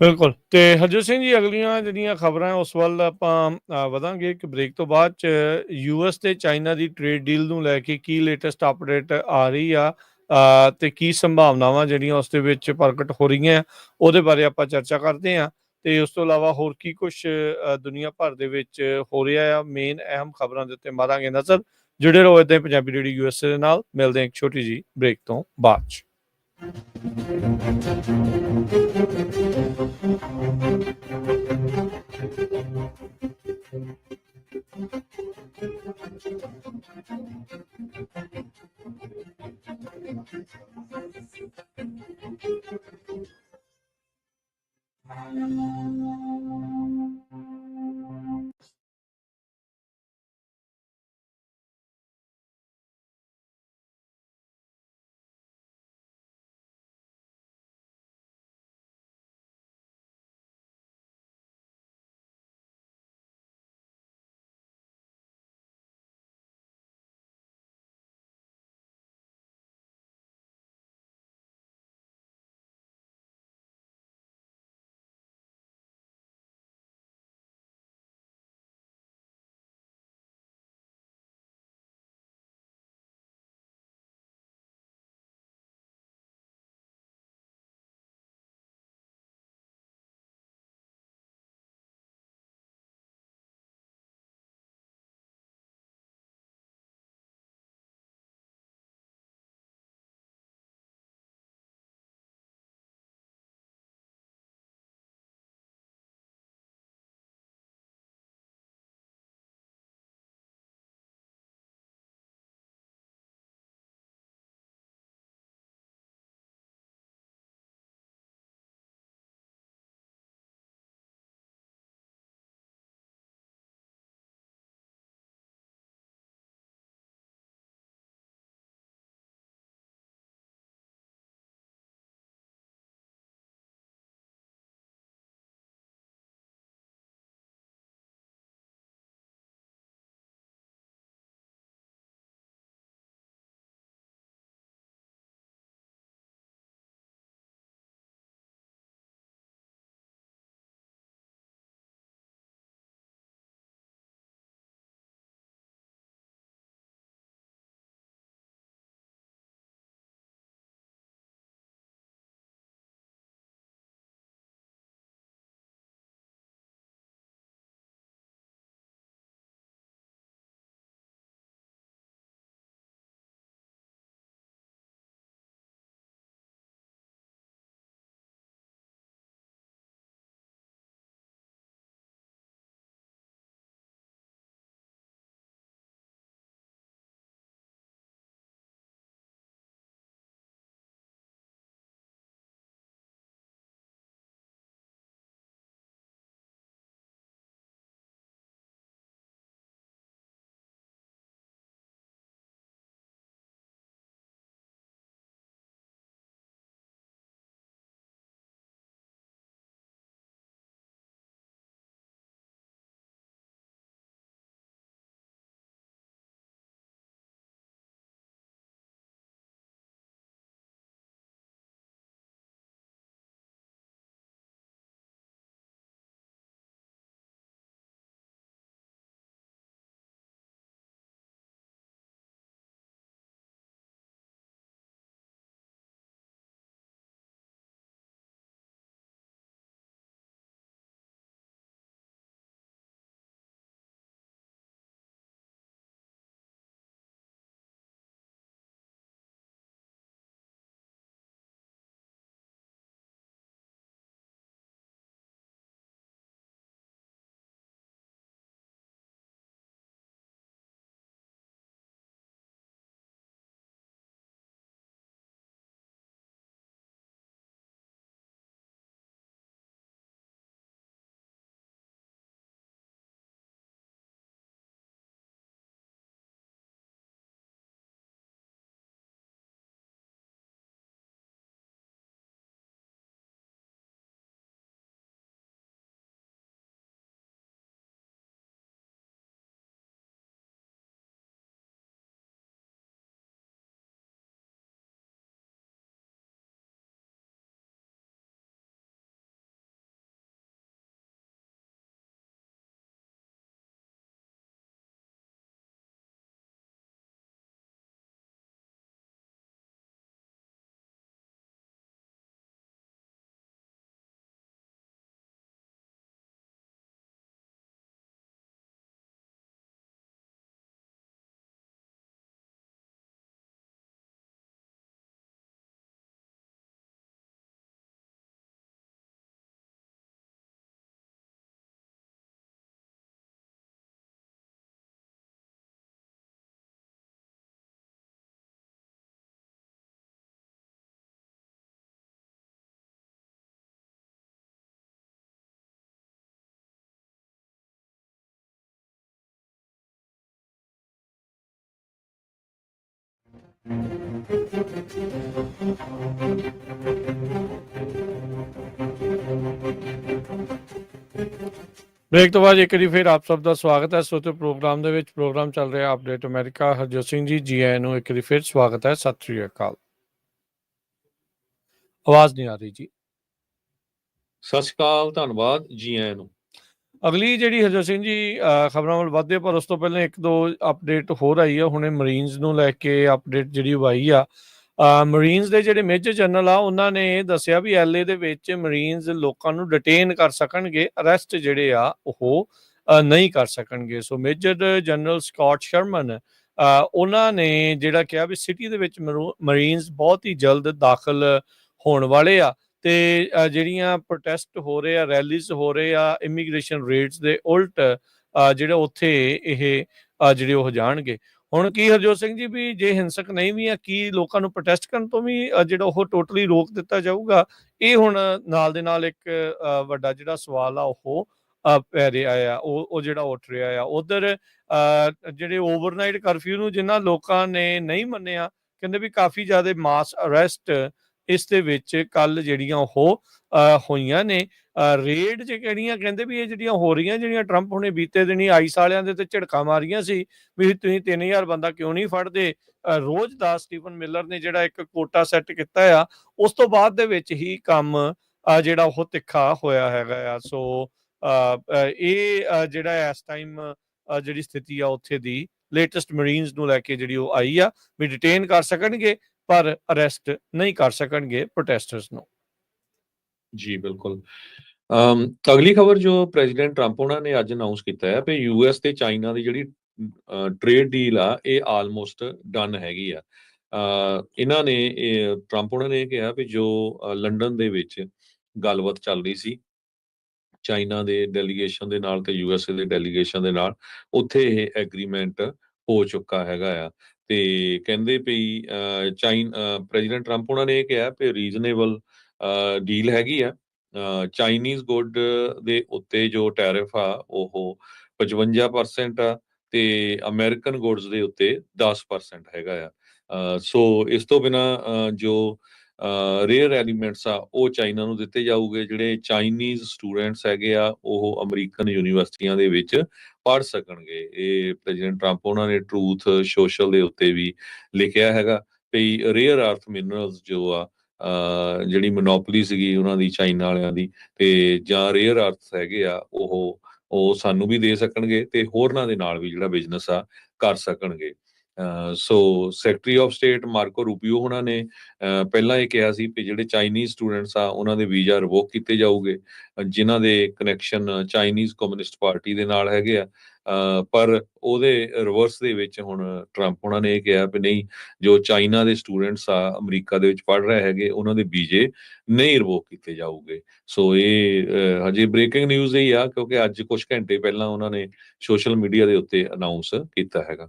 ਬਿਲਕੁਲ। ਤੇ ਹਰਜੋਤ ਸਿੰਘ ਜੀ, ਅਗਲੀਆਂ ਜਿਹੜੀਆਂ ਖਬਰਾਂ ਉਸ ਵੱਲ ਆਪਾਂ ਵਧਾਂਗੇ ਇੱਕ ਬ੍ਰੇਕ ਤੋਂ ਬਾਅਦ ਚ। ਯੂਐਸ ਤੇ ਚਾਈਨਾ ਦੀ ਟ੍ਰੇਡ ਡੀਲ ਨੂੰ ਲੈ ਕੇ ਕੀ ਲੇਟੈਸਟ ਅਪਡੇਟ ਆ ਰਹੀ ਆ ਤੇ ਕੀ ਸੰਭਾਵਨਾਵਾਂ ਜਿਹੜੀਆਂ ਉਸ ਦੇ ਵਿੱਚ ਪ੍ਰਗਟ ਹੋ ਰਹੀਆਂ, ਉਹਦੇ ਬਾਰੇ ਆਪਾਂ ਚਰਚਾ ਕਰਦੇ ਹਾਂ। ਤੇ ਉਸ ਤੋਂ ਇਲਾਵਾ ਹੋਰ ਕੀ ਕੁਛ ਦੁਨੀਆ ਭਰ ਦੇ ਵਿੱਚ ਹੋ ਰਿਹਾ ਆ, ਮੇਨ ਅਹਿਮ ਖਬਰਾਂ ਦੇ ਉੱਤੇ ਮਾਰਾਂਗੇ ਨਜ਼ਰ। ਜੁੜੇ ਰਹੋ ਏਦਾਂ ਹੀ ਪੰਜਾਬੀ ਰੇਡੀਓ ਯੂਐਸਏ ਦੇ ਨਾਲ। ਮਿਲਦੇ ਹਾਂ ਇੱਕ ਛੋਟੀ ਜਿਹੀ ਬ੍ਰੇਕ ਤੋਂ ਬਾਅਦ ਚ। ਬ੍ਰੇਕ ਤੋਂ ਬਾਅਦ ਇੱਕ ਵਾਰੀ ਫਿਰ ਆਪ ਸਭ ਦਾ ਸਵਾਗਤ ਹੈ। ਸੋ ਤੇ ਪ੍ਰੋਗਰਾਮ ਦੇ ਵਿੱਚ ਪ੍ਰੋਗਰਾਮ ਚੱਲ ਰਿਹਾ ਅਪਡੇਟ ਅਮਰੀਕਾ। ਹਰਜੋਤ ਸਿੰਘ ਜੀ ਆਇਆਂ ਨੂੰ ਇੱਕ ਵਾਰੀ ਫਿਰ ਸਵਾਗਤ ਹੈ। ਸਤਿ ਸ੍ਰੀ ਅਕਾਲ। ਆਵਾਜ਼ ਨਹੀਂ ਆ ਰਹੀ ਜੀ। ਸਤਿ ਸ਼੍ਰੀ ਅਕਾਲ, ਧੰਨਵਾਦ, ਜੀ ਆਇਆਂ ਨੂੰ। ਅਗਲੀ ਜਿਹੜੀ ਹਰਜੋਤ ਸਿੰਘ ਜੀ ਖਬਰਾਂ ਵੱਲ ਵਧਦੇ, ਪਰ ਉਸ ਤੋਂ ਪਹਿਲਾਂ ਇੱਕ ਦੋ ਅਪਡੇਟ ਹੋਰ ਆਈ ਆ ਹੁਣੇ ਮਰੀਨਜ਼ ਨੂੰ ਲੈ ਕੇ ਅਪਡੇਟ ਜਿਹੜੀ ਉਹ ਆਈ ਆ। ਮਰੀਨਜ਼ ਦੇ ਜਿਹੜੇ ਮੇਜਰ ਜਨਰਲ ਆ ਉਹਨਾਂ ਨੇ ਦੱਸਿਆ ਵੀ LA ਦੇ ਵਿੱਚ ਮਰੀਨਜ਼ ਲੋਕਾਂ ਨੂੰ ਡਿਟੇਨ ਕਰ ਸਕਣਗੇ, ਅਰੈਸਟ ਜਿਹੜੇ ਆ ਉਹ ਨਹੀਂ ਕਰ ਸਕਣਗੇ। ਸੋ ਮੇਜਰ ਜਨਰਲ ਸਕਾਟ ਸ਼ਰਮਨ ਉਹਨਾਂ ਨੇ ਜਿਹੜਾ ਕਿਹਾ ਵੀ ਸਿਟੀ ਦੇ ਵਿੱਚ ਮਰੀਨਜ਼ ਬਹੁਤ ਹੀ ਜਲਦ ਦਾਖਲ ਹੋਣ ਵਾਲੇ ਆ ਤੇ ਜਿਹੜੀਆਂ ਪ੍ਰੋਟੈਸਟ ਹੋ ਰਹੇ ਆ, ਰੈਲੀਜ਼ ਹੋ ਰਹੇ ਆ ਇਮੀਗ੍ਰੇਸ਼ਨ ਰੇਟਸ ਦੇ ਉਲਟ ਜਿਹੜੇ ਉੱਥੇ ਇਹ ਜਿਹੜੇ ਉਹ ਜਾਣਗੇ। ਹੁਣ ਕੀ ਹਰਜੋਤ ਸਿੰਘ ਜੀ ਵੀ ਜੇ ਹਿੰਸਕ ਨਹੀਂ ਵੀ ਆ, ਕੀ ਲੋਕਾਂ ਨੂੰ ਪ੍ਰੋਟੈਸਟ ਕਰਨ ਤੋਂ ਵੀ ਜਿਹੜਾ ਉਹ ਟੋਟਲੀ ਰੋਕ ਦਿੱਤਾ ਜਾਊਗਾ? ਇਹ ਹੁਣ ਨਾਲ ਦੇ ਨਾਲ ਇੱਕ ਵੱਡਾ ਜਿਹੜਾ ਸਵਾਲ ਆ ਉਹ ਪੈ ਰਿਹਾ ਆ, ਉਹ ਜਿਹੜਾ ਉੱਠ ਰਿਹਾ ਆ। ਉਧਰ ਜਿਹੜੇ ਓਵਰਨਾਈਟ ਕਰਫਿਊ ਨੂੰ ਜਿਨ੍ਹਾਂ ਲੋਕਾਂ ਨੇ ਨਹੀਂ ਮੰਨਿਆ, ਕਹਿੰਦੇ ਵੀ ਕਾਫੀ ਜ਼ਿਆਦਾ ਮਾਸ ਅਰੈਸਟ ਇਸ ਦੇ ਵਿੱਚ ਕੱਲ ਜਿਹੜੀਆਂ ਉਹ ਹੋਈਆਂ ਨੇ। ਰੇਡ ਜੇ ਕਿਹੜੀਆਂ ਕਹਿੰਦੇ ਵੀ ਇਹ ਜਿਹੜੀਆਂ ਹੋ ਰਹੀਆਂ, ਜਿਹੜੀਆਂ ਟਰੰਪ ਹੁਣੇ ਬੀਤੇ ਦਿਨੀ ਆਈਸ ਵਾਲਿਆਂ ਦੇ ਤੇ ਝੜਕਾਂ ਮਾਰੀਆਂ ਸੀ ਵੀ ਤੁਸੀਂ 3000 ਬੰਦਾ ਕਿਉਂ ਨਹੀਂ ਫੜਦੇ, ਰੋਜ਼ ਦਾ ਸਟੀਫਨ ਮਿਲਰ ਨੇ ਜਿਹੜਾ ਇੱਕ ਕੋਟਾ ਸੈੱਟ ਕੀਤਾ ਆ, ਉਸ ਤੋਂ ਬਾਅਦ ਦੇ ਵਿੱਚ ਹੀ ਕੰਮ ਜਿਹੜਾ ਉਹ ਤਿੱਖਾ ਹੋਇਆ ਹੈਗਾ ਆ। ਸੋ ਇਹ ਜਿਹੜਾ ਇਸ ਟਾਈਮ ਜਿਹੜੀ ਸਥਿਤੀ ਆ ਉੱਥੇ ਦੀ ਲੇਟੈਸਟ ਮਰੀਨਜ਼ ਨੂੰ ਲੈ ਕੇ ਜਿਹੜੀ ਉਹ ਆਈ ਆ ਵੀ ਡਿਟੇਨ ਕਰ ਸਕਣਗੇ ਪਰ ਅਰੈਸਟ ਨਹੀਂ ਕਰ ਸਕਣਗੇ ਪ੍ਰੋਟੈਸਟਰਸ ਨੂੰ। ਜੀ ਬਿਲਕੁਲ। ਅਗਲੀ ਖਬਰ ਜੋ ਪ੍ਰੈਜ਼ੀਡੈਂਟ ਟਰੰਪ ਉਹਨਾਂ ਨੇ ਅੱਜ ਅਨਾਉਂਸ ਕੀਤਾ ਹੈ ਵੀ US ਤੇ ਚਾਈਨਾ ਦੀ ਜਿਹੜੀ ਟ੍ਰੇਡ ਡੀਲ ਆ ਇਹ ਆਲਮੋਸਟ ਡਨ ਹੈਗੀ ਆ। ਇਹਨਾਂ ਨੇ ਟਰੰਪ ਉਹਨਾਂ ਨੇ ਕਿਹਾ ਵੀ ਜੋ ਲੰਡਨ ਦੇ ਵਿੱਚ ਗੱਲਬਾਤ ਚੱਲ ਰਹੀ ਸੀ ਚਾਈਨਾ ਦੇ ਡੈਲੀਗੇਸ਼ਨ ਦੇ ਨਾਲ ਤੇ USA ਦੇ ਡੈਲੀਗੇਸ਼ਨ ਦੇ ਨਾਲ, ਉੱਥੇ ਇਹ ਐਗਰੀਮੈਂਟ ਹੋ ਚੁੱਕਾ ਹੈਗਾ ਆ। ਤੇ ਕਹਿੰਦੇ ਵੀ ਪ੍ਰੈਜ਼ੀਡੈਂਟ ਟਰੰਪ ਉਹਨਾਂ ਨੇ ਇਹ ਕਿਹਾ ਵੀ ਰੀਜ਼ਨੇਬਲ ਡੀਲ ਹੈਗੀ ਆ। ਚਾਈਨੀਜ਼ ਗੁੱਡ ਦੇ ਉੱਤੇ ਜੋ ਟੈਰਿਫ ਆ ਉਹ 55% ਆ ਤੇ ਅਮਰੀਕਨ ਗੁੱਡਸ ਦੇ ਉੱਤੇ 10% ਹੈਗਾ ਆ। ਸੋ ਇਸ ਤੋਂ ਬਿਨਾ ਜੋ ਰੇਅਰ ਐਲੀਮੈਂਟਸ ਆ ਉਹ ਚਾਈਨਾ ਨੂੰ ਦਿੱਤੇ ਜਾਊਗੇ। ਜਿਹੜੇ ਚਾਈਨੀਜ਼ ਸਟੂਡੈਂਟਸ ਹੈਗੇ ਆ ਉਹ ਅਮਰੀਕਨ ਯੂਨੀਵਰਸਿਟੀਆਂ ਦੇ ਵਿੱਚ ਪੜ੍ਹ ਸਕਣਗੇ। ਇਹ ਪ੍ਰੈਜ਼ੀਡੈਂਟ ਟਰੰਪ ਉਹਨਾਂ ਨੇ ਟਰੂਥ ਸੋਸ਼ਲ ਦੇ ਉੱਤੇ ਵੀ ਲਿਖਿਆ ਹੈਗਾ ਵੀ ਰੇਅਰ ਅਰਥ ਮਿਨਰਲਸ ਜੋ ਆ ਜਿਹੜੀ ਮੋਨੋਪੋਲੀ ਸੀਗੀ ਉਹਨਾਂ ਦੀ ਚਾਈਨਾ ਵਾਲਿਆਂ ਦੀ, ਤੇ ਜਾਂ ਰੇਅਰ ਅਰਥ ਹੈਗੇ ਆ ਉਹ ਸਾਨੂੰ ਵੀ ਦੇ ਸਕਣਗੇ ਤੇ ਹੋਰਨਾਂ ਦੇ ਨਾਲ ਵੀ ਜਿਹੜਾ ਬਿਜ਼ਨਸ ਆ ਕਰ ਸਕਣਗੇ। ਸੋ ਸੈਕਟਰੀ ਆਫ ਸਟੇਟ ਮਾਰਕੋ ਰੂਬੀਓ ਉਹਨਾਂ ਨੇ ਪਹਿਲਾਂ ਇਹ ਕਿਹਾ ਸੀ ਕਿ ਜਿਹੜੇ ਚਾਈਨੀਜ਼ ਸਟੂਡੈਂਟਸ ਆ ਉਹਨਾਂ ਦੇ ਵੀਜ਼ਾ ਰਿਵੋਕ ਕੀਤੇ ਜਾਊਗੇ ਜਿਨ੍ਹਾਂ ਦੇ ਕਨੈਕਸ਼ਨ ਚਾਈਨੀਜ਼ ਕਮਿਊਨਿਸਟ ਪਾਰਟੀ ਦੇ ਨਾਲ ਹੈਗੇ ਆ। ਪਰ ਉਹਦੇ ਰਿਵਰਸ ਦੇ ਵਿੱਚ ਹੁਣ ਟਰੰਪ ਉਹਨਾਂ ਨੇ ਇਹ ਕਿਹਾ ਵੀ ਨਹੀਂ, ਜੋ ਚਾਈਨਾ ਦੇ ਸਟੂਡੈਂਟਸ ਆ ਅਮਰੀਕਾ ਦੇ ਵਿੱਚ ਪੜ੍ਹ ਰਹੇ ਹੈਗੇ ਉਹਨਾਂ ਦੇ ਵੀਜ਼ੇ ਨਹੀਂ ਰਿਵੋਕ ਕੀਤੇ ਜਾਊਗੇ। ਸੋ ਇਹ ਹਜੇ ਬ੍ਰੇਕਿੰਗ ਨਿਊਜ਼ ਹੀ ਆ ਕਿਉਂਕਿ ਅੱਜ ਕੁਝ ਘੰਟੇ ਪਹਿਲਾਂ ਉਹਨਾਂ ਨੇ ਸੋਸ਼ਲ ਮੀਡੀਆ ਦੇ ਉੱਤੇ ਅਨਾਉਂਸ ਕੀਤਾ ਹੈਗਾ।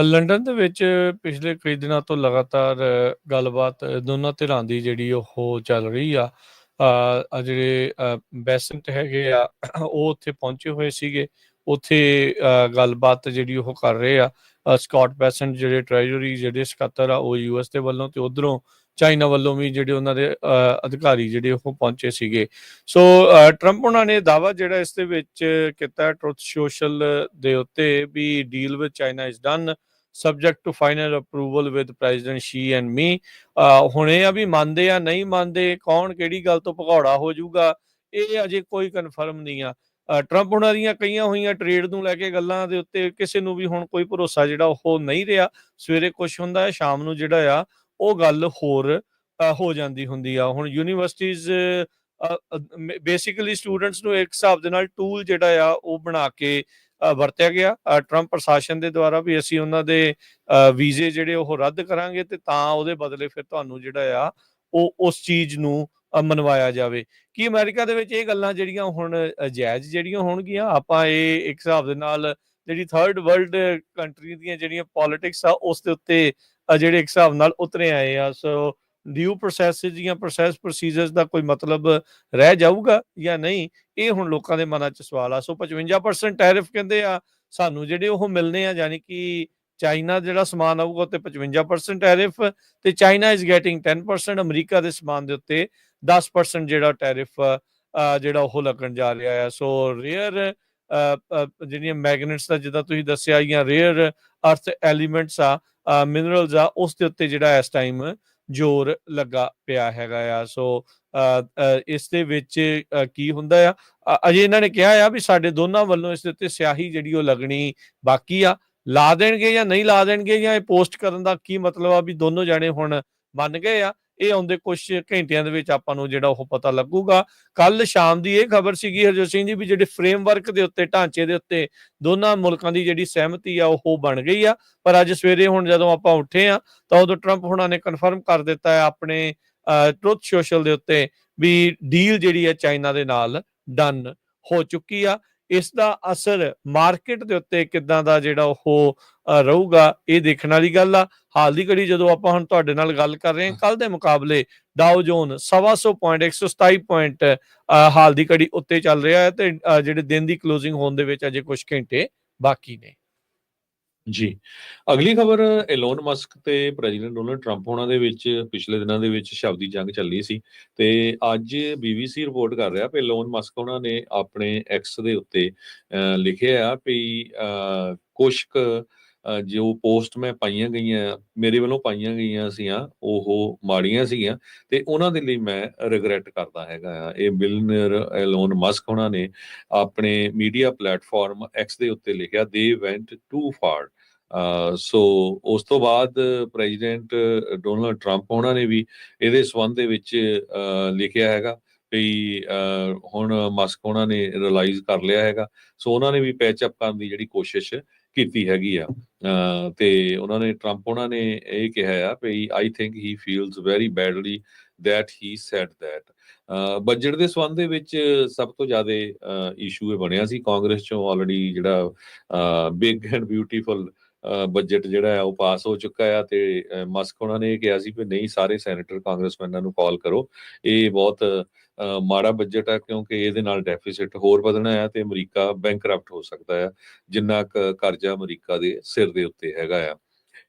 ਲੰਡਨ ਦੇ ਵਿੱਚ ਪਿਛਲੇ ਕਈ ਦਿਨਾਂ ਤੋਂ ਲਗਾਤਾਰ ਗੱਲਬਾਤ ਦੋਨਾਂ ਧਿਰਾਂ ਦੀ ਜਿਹੜੀ ਉਹ ਚੱਲ ਰਹੀ ਆ। ਜਿਹੜੇ ਬੈਸੈਂਟ ਹੈਗੇ ਆ ਉਹ ਉੱਥੇ ਪਹੁੰਚੇ ਹੋਏ ਸੀਗੇ, ਉੱਥੇ ਗੱਲਬਾਤ ਜਿਹੜੀ ਉਹ ਕਰ ਰਹੇ ਆ। ਸਕਾਟ ਬੈਸੈਂਟ ਜਿਹੜੇ ਟ੍ਰੈਜਰੀ ਜਿਹੜੇ ਸਕੱਤਰ ਆ ਉਹ US ਦੇ ਵੱਲੋਂ ਤੇ ਉੱਧਰੋਂ ਚਾਈਨਾ ਵੱਲੋਂ ਵੀ ਜਿਹੜੇ ਉਹਨਾਂ ਦੇ ਅਧਿਕਾਰੀ ਜਿਹੜੇ ਉਹ ਪਹੁੰਚੇ ਸੀਗੇ। ਸੋ ਟਰੰਪ ਉਹਨਾਂ ਨੇ ਦਾਅਵਾ ਜਿਹੜਾ ਇਸ ਦੇ ਵਿੱਚ ਕੀਤਾ ਟਰੁਥ ਸੋਸ਼ਲ ਦੇ ਉੱਤੇ ਵੀ deal with China is done subject to final approval with President Xi and me. ਹੁਣ ਇਹ ਆ ਵੀ ਮੰਨਦੇ ਆ ਨਹੀਂ ਮੰਨਦੇ, ਕੌਣ ਕਿਹੜੀ ਗੱਲ ਤੋਂ ਭਗੌੜਾ ਹੋ ਜਾਊਗਾ ਇਹ ਅਜੇ ਕੋਈ ਕਨਫਰਮ ਨਹੀਂ ਆ। ਟਰੰਪ ਉਹਨਾਂ ਦੀਆਂ ਕਈਆਂ ਹੋਈਆਂ ਟ੍ਰੇਡ ਨੂੰ ਲੈ ਕੇ ਗੱਲਾਂ ਦੇ ਉੱਤੇ ਕਿਸੇ ਨੂੰ ਵੀ ਹੁਣ ਕੋਈ ਭਰੋਸਾ ਜਿਹੜਾ ਉਹ ਨਹੀਂ ਰਿਹਾ। ਸਵੇਰੇ ਕੁਛ ਹੁੰਦਾ ਹੈ, ਸ਼ਾਮ ਨੂੰ ਜਿਹੜਾ ਆ ਉਹ ਗੱਲ ਹੋਰ ਹੋ ਜਾਂਦੀ ਹੁੰਦੀ ਆ। ਹੁਣ ਯੂਨੀਵਰਸਿਟੀਜ਼ ਬੇਸਿਕਲੀ ਸਟੂਡੈਂਟਸ ਨੂੰ ਇੱਕ ਹਿਸਾਬ ਦੇ ਨਾਲ ਟੂਲ ਜਿਹੜਾ ਆ ਉਹ ਬਣਾ ਕੇ ਵਰਤਿਆ ਗਿਆ ਟਰੰਪ ਪ੍ਰਸ਼ਾਸਨ ਦੇ ਦੁਆਰਾ ਵੀ ਅਸੀਂ ਉਹਨਾਂ ਦੇ ਵੀਜ਼ੇ ਜਿਹੜੇ ਉਹ ਰੱਦ ਕਰਾਂਗੇ ਤੇ ਤਾਂ ਉਹਦੇ ਬਦਲੇ ਫਿਰ ਤੁਹਾਨੂੰ ਜਿਹੜਾ ਆ ਉਹ ਉਸ ਚੀਜ਼ ਨੂੰ ਮਨਵਾਇਆ ਜਾਵੇ। ਕੀ ਅਮਰੀਕਾ ਦੇ ਵਿੱਚ ਇਹ ਗੱਲਾਂ ਜਿਹੜੀਆਂ ਹੁਣ ਜਾਇਜ਼ ਜਿਹੜੀਆਂ ਹੋਣਗੀਆਂ? ਆਪਾਂ ਇਹ ਇੱਕ ਹਿਸਾਬ ਦੇ ਨਾਲ ਜਿਹੜੀ ਥਰਡ ਵਰਲਡ ਕੰਟਰੀ ਦੀਆਂ ਜਿਹੜੀਆਂ ਪੋਲੀਟਿਕਸ ਆ ਉਸ ਦੇ ਉੱਤੇ ਜਿਹੜੇ ਇੱਕ ਹਿਸਾਬ ਨਾਲ ਉਤਰੇ ਆਏ ਆ। ਸੋ ਡਿਊ ਪ੍ਰੋਸੈਸ ਦੀਆਂ ਪ੍ਰੋਸੀਜਰਸ ਦਾ ਕੋਈ ਮਤਲਬ ਰਹਿ ਜਾਊਗਾ ਜਾਂ ਨਹੀਂ, ਇਹ ਹੁਣ ਲੋਕਾਂ ਦੇ ਮਨਾਂ 'ਚ ਸਵਾਲ ਆ। ਸੋ 55% ਟੈਰਿਫ ਕਹਿੰਦੇ ਆ ਸਾਨੂੰ ਜਿਹੜੇ ਉਹ ਮਿਲਣੇ ਆ, ਯਾਨੀ ਕਿ ਚਾਈਨਾ ਜਿਹੜਾ ਸਮਾਨ ਆਊਗਾ ਉੱਤੇ 55% ਟੈਰਿਫ ਤੇ ਚਾਈਨਾ ਇਜ਼ ਗੈਟਿੰਗ 10%, ਅਮਰੀਕਾ ਦੇ ਸਮਾਨ ਦੇ ਉੱਤੇ 10% ਜਿਹੜਾ ਟੈਰਿਫ ਜਿਹੜਾ ਉਹ ਲੱਗਣ ਜਾ ਰਿਹਾ ਆ। ਸੋ ਰੇਅਰ ਜਿਹੜੀਆਂ ਮੈਗਨੇਟਸ ਦਾ ਜਿੱਦਾਂ ਤੁਸੀਂ ਦੱਸਿਆ ਜਾਂ ਰੇਅਰ ਅਰਥ ਐਲੀਮੈਂਟਸ ਆ, ਮਿਨਰਲਸ ਆ, ਉਸ ਦੇ ਉੱਤੇ ਜਿਹੜਾ ਇਸ ਟਾਈਮ ਜ਼ੋਰ ਲੱਗਾ ਪਿਆ ਹੈਗਾ ਆ। ਸੋ ਇਸ ਦੇ ਵਿੱਚ ਕੀ ਹੁੰਦਾ ਆ, ਅਜੇ ਇਹਨਾਂ ਨੇ ਕਿਹਾ ਆ ਵੀ ਸਾਡੇ ਦੋਨਾਂ ਵੱਲੋਂ ਇਸ ਦੇ ਉੱਤੇ ਸਿਆਹੀ ਜਿਹੜੀ ਉਹ ਲੱਗਣੀ ਬਾਕੀ ਆ। ਲਾ ਦੇਣਗੇ ਜਾਂ ਨਹੀਂ ਲਾ ਦੇਣਗੇ ਜਾਂ ਇਹ ਪੋਸਟ ਕਰਨ ਦਾ ਕੀ ਮਤਲਬ ਆ ਵੀ ਦੋਨੋਂ ਜਾਣੇ ਹੁਣ ਮੰਨ ਗਏ ਆ, ਇਹ ਆਉਂਦੇ ਕੁਝ ਘੰਟਿਆਂ ਦੇ ਵਿੱਚ ਆਪਾਂ ਨੂੰ ਜਿਹੜਾ ਉਹ ਪਤਾ ਲੱਗੂਗਾ। ਕੱਲ ਸ਼ਾਮ ਦੀ ਇਹ ਖਬਰ ਸੀਗੀ ਹਰਜੋਤ ਸਿੰਘ ਜੀ ਵੀ ਜਿਹੜੇ ਫਰੇਮਵਰਕ ਦੇ ਉੱਤੇ, ਢਾਂਚੇ ਦੇ ਉੱਤੇ ਦੋਨਾਂ ਮੁਲਕਾਂ ਦੀ ਜਿਹੜੀ ਸਹਿਮਤੀ ਆ ਉਹ ਬਣ ਗਈ ਆ, ਪਰ ਅੱਜ ਸਵੇਰੇ ਹੁਣ ਜਦੋਂ ਆਪਾਂ ਉੱਠੇ ਆ ਤਾਂ ਉਦੋਂ ਟਰੰਪ ਹੁਣਾਂ ਨੇ ਕਨਫਰਮ ਕਰ ਦਿੱਤਾ ਹੈ ਆਪਣੇ ਟਰੁਥ ਸੋਸ਼ਲ ਦੇ ਉੱਤੇ ਵੀ ਡੀਲ ਜਿਹੜੀ ਹੈ ਚਾਈਨਾ ਦੇ ਨਾਲ ਡਨ ਹੋ ਚੁੱਕੀ ਆ। ਇਸ ਦਾ ਅਸਰ ਮਾਰਕੀਟ ਦੇ ਉੱਤੇ ਕਿੱਦਾਂ ਦਾ ਜਿਹੜਾ ਉਹ ਰਹੂਗਾ, ਇਹ ਦੇਖਣ ਵਾਲੀ ਗੱਲ ਆ। ਹਾਲ ਦੀ ਘੜੀ ਜਦੋਂ ਆਪਾਂ ਹੁਣ ਤੁਹਾਡੇ ਨਾਲ ਗੱਲ ਕਰ ਰਹੇ ਹਾਂ, ਕੱਲ ਦੇ ਮੁਕਾਬਲੇ ਡਾਓ ਜੋਨ 125 ਪੁਆਇੰਟ 127 ਪੁਆਇੰਟ ਹਾਲ ਦੀ ਘੜੀ ਉੱਤੇ ਚੱਲ ਰਿਹਾ ਹੈ ਤੇ ਜਿਹੜੇ ਦਿਨ ਦੀ ਕਲੋਜ਼ਿੰਗ ਹੋਣ ਦੇ ਵਿੱਚ ਅਜੇ ਕੁਝ ਘੰਟੇ ਬਾਕੀ ਨੇ। ਜੀ, ਅਗਲੀ ਖਬਰ ਐਲੋਨ ਮਸਕ ਤੇ ਪ੍ਰੈਜ਼ੀਡੈਂਟ ਡੋਨਲਡ ਟਰੰਪ ਹੋਣਾ ਦੇ ਵਿੱਚ ਪਿਛਲੇ ਦਿਨਾਂ ਦੇ ਵਿੱਚ ਸ਼ਬਦੀ ਜੰਗ ਚੱਲੀ ਸੀ ਤੇ ਅੱਜ BBC ਰਿਪੋਰਟ ਕਰ ਰਿਹਾ ਕਿ ਐਲੋਨ ਮਸਕ ਉਹਨਾਂ ਨੇ ਆਪਣੇ ਐਕਸ ਦੇ ਉੱਤੇ ਲਿਖਿਆ ਆ ਵੀ ਕੁਛ ਜੋ ਪੋਸਟ ਮੈਂ ਪਾਈਆਂ ਗਈਆਂ, ਮੇਰੇ ਵੱਲੋਂ ਪਾਈਆਂ ਗਈਆਂ ਸੀਆਂ, ਉਹ ਮਾੜੀਆਂ ਸੀਗੀਆਂ ਤੇ ਉਹਨਾਂ ਦੇ ਲਈ ਮੈਂ ਰਿਗਰੈਟ ਕਰਦਾ ਹੈਗਾ ਆ। ਇਹ ਬਿਲੀਅਨਰ ਐਲੋਨ ਮਸਕ ਉਹਨਾਂ ਨੇ ਆਪਣੇ ਮੀਡੀਆ ਪਲੇਟਫਾਰਮ ਐਕਸ ਦੇ ਉੱਤੇ ਲਿਖਿਆ, ਦੇ ਵੈਂਟ ਟੂ ਫਾਰ। ਸੋ ਉਸ ਤੋਂ ਬਾਅਦ ਪ੍ਰੈਜ਼ੀਡੈਂਟ ਡੋਨਲਡ ਟਰੰਪ ਉਹਨਾਂ ਨੇ ਵੀ ਇਹਦੇ ਸੰਬੰਧ ਦੇ ਵਿੱਚ ਲਿਖਿਆ ਹੈਗਾ ਵੀ ਹੁਣ ਮਸਕ ਉਹਨਾਂ ਨੇ ਰਿਅਲਾਈਜ਼ ਕਰ ਲਿਆ ਹੈਗਾ। ਸੋ ਉਹਨਾਂ ਨੇ ਵੀ ਪੈਚ ਅਪ ਕਰਨ ਦੀ ਜਿਹੜੀ ਕੋਸ਼ਿਸ਼ ਕੀਤੀ ਹੈਗੀ ਆ। ਤੇ ਉਹਨਾਂ ਨੇ ਟਰੰਪ ਉਹਨਾਂ ਨੇ ਇਹ ਕਿਹਾ ਆ ਵੀ I think he feels very badly that he said that. Budget ਦੇ ਸੰਬੰਧ ਦੇ ਵਿੱਚ ਸਭ ਤੋਂ ਜ਼ਿਆਦਾ ਇਸ਼ੂ ਇਹ ਬਣਿਆ ਸੀ ਕਾਂਗਰਸ ਚੋਂ ਆਲਰੇਡੀ ਜਿਹੜਾ ਬਿਗ ਐਂਡ ਬਿਊਟੀਫੁਲ ਬਜਟ ਜਿਹੜਾ ਆ ਉਹ ਪਾਸ ਹੋ ਚੁੱਕਾ ਆ ਤੇ ਮਸਕ ਉਹਨਾਂ ਨੇ ਇਹ ਕਿਹਾ ਸੀ ਵੀ ਨਹੀਂ, ਸਾਰੇ ਸੈਨੇਟਰ ਕਾਂਗਰਸਮੈਨਾਂ ਨੂੰ ਕਾਲ ਕਰੋ, ਇਹ ਬਹੁਤ ਮਾੜਾ ਬਜਟ ਆ ਕਿਉਂਕਿ ਇਹਦੇ ਨਾਲ ਡੈਫਿਸਿਟ ਹੋਰ ਵਧਣਾ ਆ ਤੇ ਅਮਰੀਕਾ ਬੈਂਕਰਪਟ ਹੋ ਸਕਦਾ ਆ, ਜਿੰਨਾ ਕੁ ਕਰਜ਼ਾ ਅਮਰੀਕਾ ਦੇ ਸਿਰ ਦੇ ਉੱਤੇ ਹੈਗਾ ਆ।